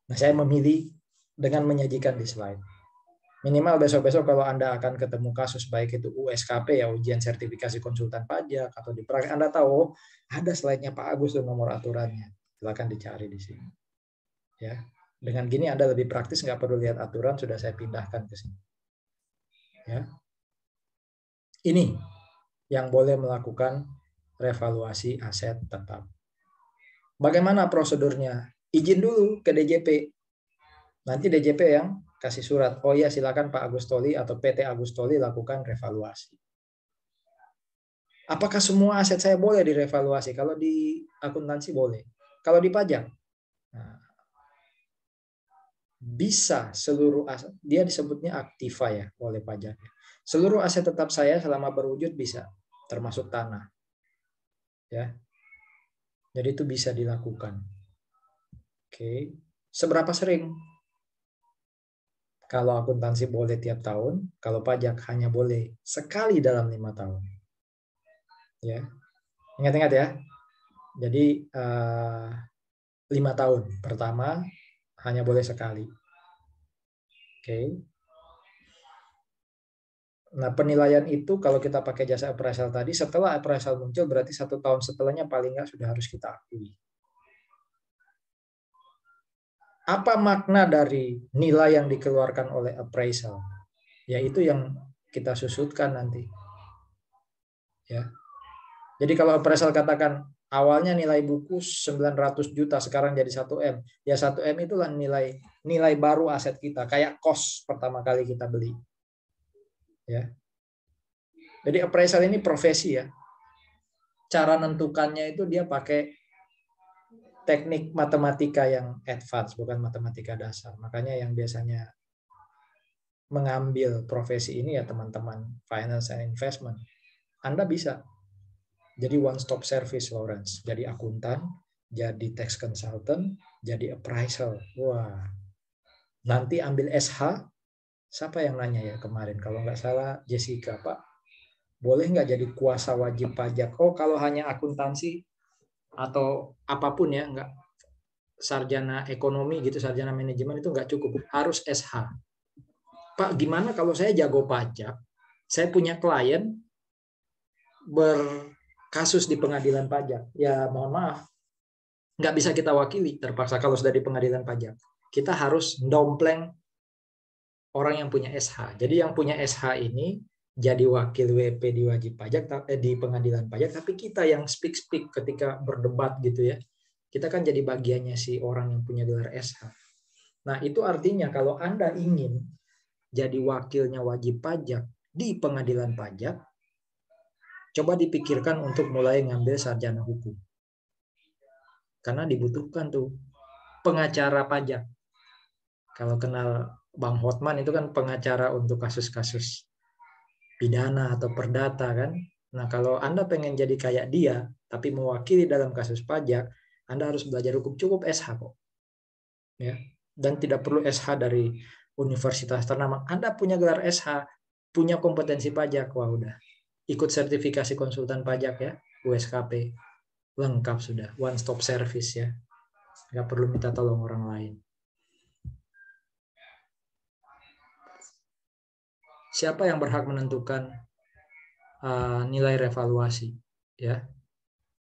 Nah, saya memilih dengan menyajikan di slide. Minimal besok-besok kalau Anda akan ketemu kasus baik itu USKP ya, ujian sertifikasi konsultan pajak, atau di praktek Anda tahu ada slide-nya Pak Agus dan nomor aturannya. Silakan dicari di sini. Ya. Dengan gini Anda lebih praktis, nggak perlu lihat aturan, sudah saya pindahkan ke sini. Ya. Ini yang boleh melakukan revaluasi aset tetap. Bagaimana prosedurnya? Izin dulu ke DJP. Nanti DJP yang kasih surat. Oh ya, silakan Pak Agustoli atau PT Agustoli lakukan revaluasi. Apakah semua aset saya boleh direvaluasi? Kalau di akuntansi boleh. Kalau di pajak, nah, bisa seluruh aset. Dia disebutnya aktiva ya oleh pajak. Seluruh aset tetap saya selama berwujud bisa, termasuk tanah. Ya. Jadi itu bisa dilakukan. Oke. Seberapa sering? Kalau akuntansi boleh tiap tahun, kalau pajak hanya boleh sekali dalam 5 tahun. Ya, ingat-ingat ya. Jadi 5 tahun. Pertama hanya boleh sekali. Oke. Nah, penilaian itu kalau kita pakai jasa appraisal tadi, setelah appraisal muncul berarti 1 tahun setelahnya paling nggak sudah harus kita akui. Apa makna dari nilai yang dikeluarkan oleh appraisal? Yaitu yang kita susutkan nanti. Ya. Jadi kalau appraisal katakan awalnya nilai buku 900 juta, sekarang jadi 1M. Ya 1M itulah nilai baru aset kita, kayak kos pertama kali kita beli. Ya. Jadi appraisal ini profesi ya. Cara nentukannya itu dia pakai teknik matematika yang advance, bukan matematika dasar. Makanya yang biasanya mengambil profesi ini ya teman-teman finance and investment. Anda bisa jadi one stop service, Lawrence. Jadi akuntan, jadi tax consultant, jadi appraisal. Wah. Nanti ambil SH, siapa yang nanya ya kemarin? Kalau nggak salah Jessica, Pak. Boleh nggak jadi kuasa wajib pajak? Oh, kalau hanya akuntansi atau apapun ya, nggak sarjana ekonomi gitu, sarjana manajemen itu nggak cukup. Harus SH. Pak, gimana kalau saya jago pajak? Saya punya klien berkasus di pengadilan pajak. Ya, mohon maaf. Nggak bisa kita wakili terpaksa kalau sudah di pengadilan pajak. Kita harus dompleng orang yang punya SH. Jadi yang punya SH ini jadi wakil WP di wajib pajak di pengadilan pajak, tapi kita yang speak ketika berdebat gitu ya. Kita kan jadi bagiannya si orang yang punya gelar SH. Nah, itu artinya kalau Anda ingin jadi wakilnya wajib pajak di pengadilan pajak, coba dipikirkan untuk mulai ngambil sarjana hukum. Karena dibutuhkan tuh pengacara pajak. Kalau kenal Bang Hotman itu kan pengacara untuk kasus-kasus pidana atau perdata kan. Nah, kalau Anda pengen jadi kayak dia, tapi mewakili dalam kasus pajak, Anda harus belajar hukum, cukup SH kok. Ya. Dan tidak perlu SH dari universitas ternama. Anda punya gelar SH, punya kompetensi pajak, wah udah. Ikut sertifikasi konsultan pajak ya, USKP. Lengkap sudah, one stop service ya. Nggak perlu minta tolong orang lain. Siapa yang berhak menentukan nilai revaluasi? Ya,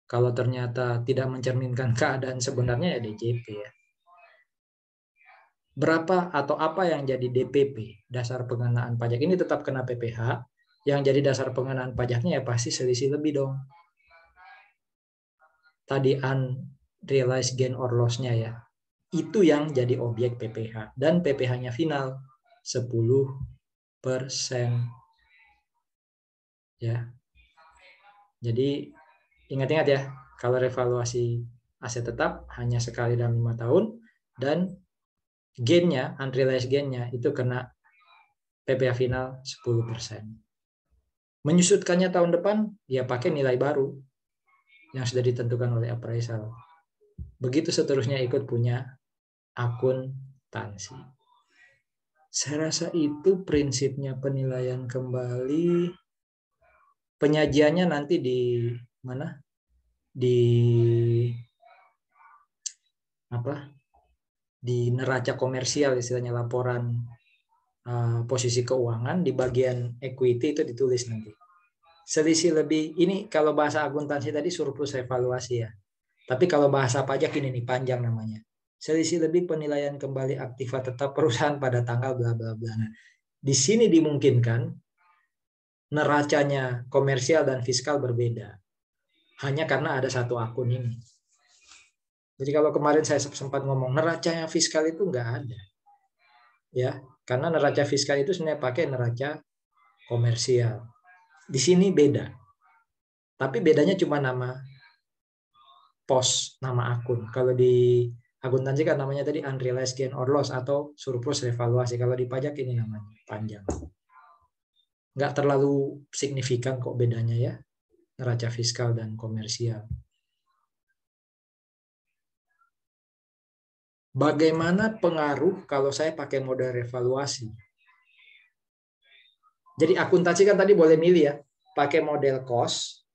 kalau ternyata tidak mencerminkan keadaan sebenarnya ya DJP ya. Berapa atau apa yang jadi DPP, dasar pengenaan pajak, ini tetap kena PPh. Yang jadi dasar pengenaan pajaknya ya pasti selisih lebih dong. Tadi unrealized gain or loss-nya ya. itu yang jadi objek PPh dan PPh-nya final 10%. Ya. Jadi ingat-ingat ya, kalau revaluasi aset tetap hanya sekali dalam 5 tahun dan gain-nya, unrealized gain-nya itu kena PPh final 10%. Menyusutkannya tahun depan, ya pakai nilai baru yang sudah ditentukan oleh appraisal. Begitu seterusnya ikut punya akuntansi. Saya rasa itu prinsipnya penilaian kembali. Penyajiannya nanti di mana? Di apa? Di neraca komersial, istilahnya laporan posisi keuangan di bagian equity itu ditulis nanti. Selisih lebih, ini kalau bahasa akuntansi tadi surplus evaluasi ya. Tapi kalau bahasa pajak ini nih panjang namanya. Selisih lebih penilaian kembali aktiva tetap perusahaan pada tanggal bla bla bla. Nah, di sini dimungkinkan neracanya komersial dan fiskal berbeda. Hanya karena ada satu akun ini. Jadi kalau kemarin saya sempat ngomong neracanya fiskal itu nggak ada. Ya, karena neraca fiskal itu sebenarnya pakai neraca komersial. Di sini beda. Tapi bedanya cuma nama pos, nama akun. Kalau di akuntansi kan namanya tadi unrealized gain or loss atau surplus revaluasi. Kalau di pajak ini namanya panjang. Nggak terlalu signifikan kok bedanya ya, neraca fiskal dan komersial. Bagaimana pengaruh kalau saya pakai model revaluasi? Jadi akuntansi kan tadi boleh milih ya, pakai model cost,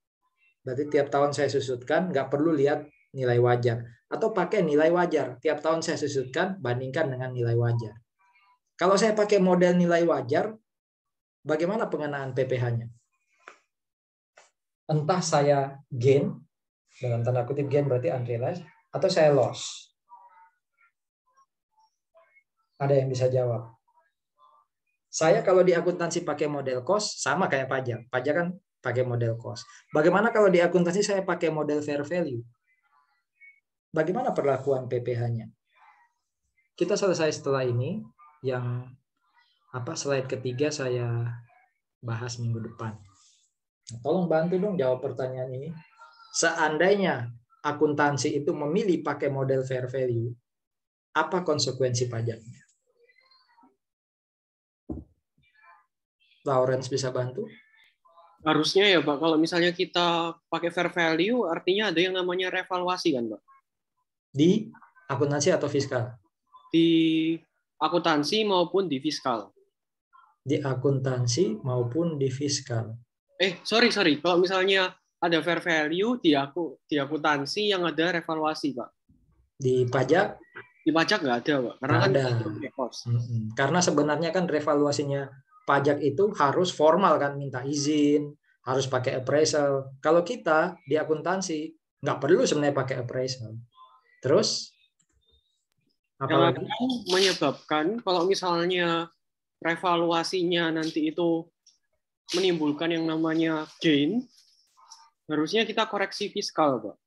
berarti tiap tahun saya susutkan, nggak perlu lihat nilai wajar. Atau pakai nilai wajar, tiap tahun saya susutkan, bandingkan dengan nilai wajar. Kalau saya pakai model nilai wajar, bagaimana pengenaan PPh-nya? Entah saya gain, dalam tanda kutip gain berarti unrealized, atau saya loss. Ada yang bisa jawab? Saya kalau di akuntansi pakai model cost, sama kayak pajak. Pajak kan pakai model cost. Bagaimana kalau di akuntansi saya pakai model fair value? Bagaimana perlakuan PPh-nya? Kita selesai setelah ini, yang slide ketiga saya bahas minggu depan. Tolong bantu dong jawab pertanyaan ini. Seandainya akuntansi itu memilih pakai model fair value, apa konsekuensi pajaknya? Lawrence bisa bantu? Harusnya ya Pak, kalau misalnya kita pakai fair value, artinya ada yang namanya revaluasi kan Pak? Di akuntansi atau fiskal? Di akuntansi maupun di fiskal. Di akuntansi maupun di fiskal. Sorry. Kalau misalnya ada fair value di akuntansi yang ada revaluasi Pak. Di pajak? Di pajak nggak ada Pak, karena kan ada. Karena sebenarnya kan revaluasinya pajak itu harus formal kan, minta izin, harus pakai appraisal. Kalau kita di akuntansi nggak perlu sebenarnya pakai appraisal. Terus yang akan menyebabkan kalau misalnya revaluasinya nanti itu menimbulkan yang namanya gain, harusnya kita koreksi fiskal Pak.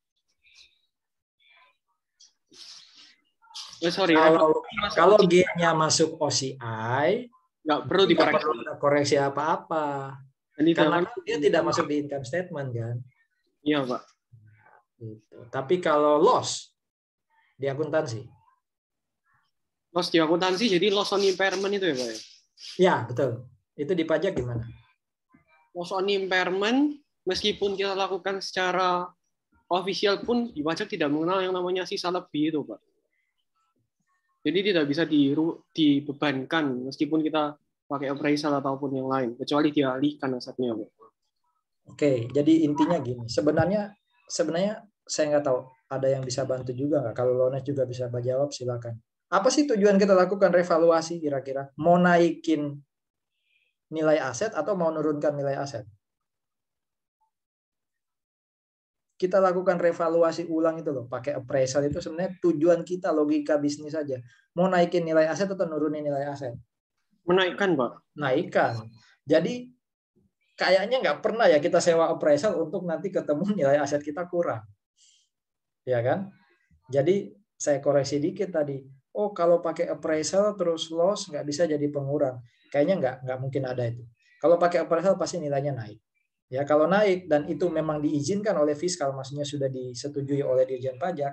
Kalau gain-nya masuk OCI, nggak perlu dikoreksi apa-apa. Karena dia tidak masuk di income statement kan. Iya Pak. Gitu. Tapi kalau loss di akuntansi? Loss di akuntansi jadi loss on impairment itu ya Pak ya? Ya betul. Itu di pajak gimana? Loss on impairment meskipun kita lakukan secara official pun di pajak tidak mengenal yang namanya sisa lebih itu Pak. Jadi tidak bisa dibebankan meskipun kita pakai appraisal ataupun yang lain, kecuali dialihkan asetnya. Oke, jadi intinya gini. Sebenarnya saya nggak tahu ada yang bisa bantu juga nggak. Kalau Lones juga bisa jawab, silakan. Apa sih tujuan kita lakukan revaluasi kira-kira? Mau naikin nilai aset atau mau menurunkan nilai aset? Kita lakukan revaluasi ulang itu loh, pakai appraisal itu sebenarnya tujuan kita logika bisnis saja. Mau naikin nilai aset atau nurunin nilai aset? Menaikkan, Pak. Naikkan. Jadi kayaknya nggak pernah ya kita sewa appraisal untuk nanti ketemu nilai aset kita kurang. Ya kan? Jadi saya koreksi dikit tadi. Oh, kalau pakai appraisal terus loss nggak bisa jadi pengurang. Kayaknya nggak mungkin ada itu. Kalau pakai appraisal pasti nilainya naik. Ya, kalau naik dan itu memang diizinkan oleh fiskal, maksudnya sudah disetujui oleh Dirjen Pajak,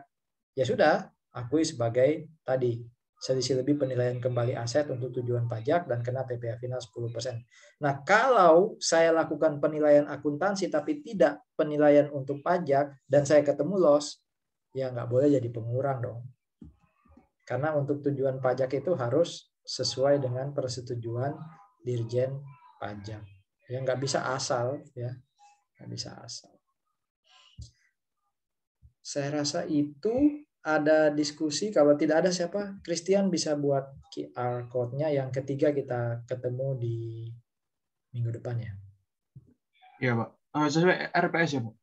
ya sudah, akui sebagai tadi selisih lebih penilaian kembali aset untuk tujuan pajak dan kena PPh final 10%. Nah, kalau saya lakukan penilaian akuntansi tapi tidak penilaian untuk pajak dan saya ketemu loss, ya nggak boleh jadi pengurang dong. Karena untuk tujuan pajak itu harus sesuai dengan persetujuan Dirjen Pajak. Ya nggak bisa asal, ya nggak bisa asal. Saya rasa itu. Ada diskusi, kalau tidak ada siapa, Christian bisa buat QR code-nya, yang ketiga kita ketemu di minggu depan ya. Iya Pak. Sesuai RPS ya Pak?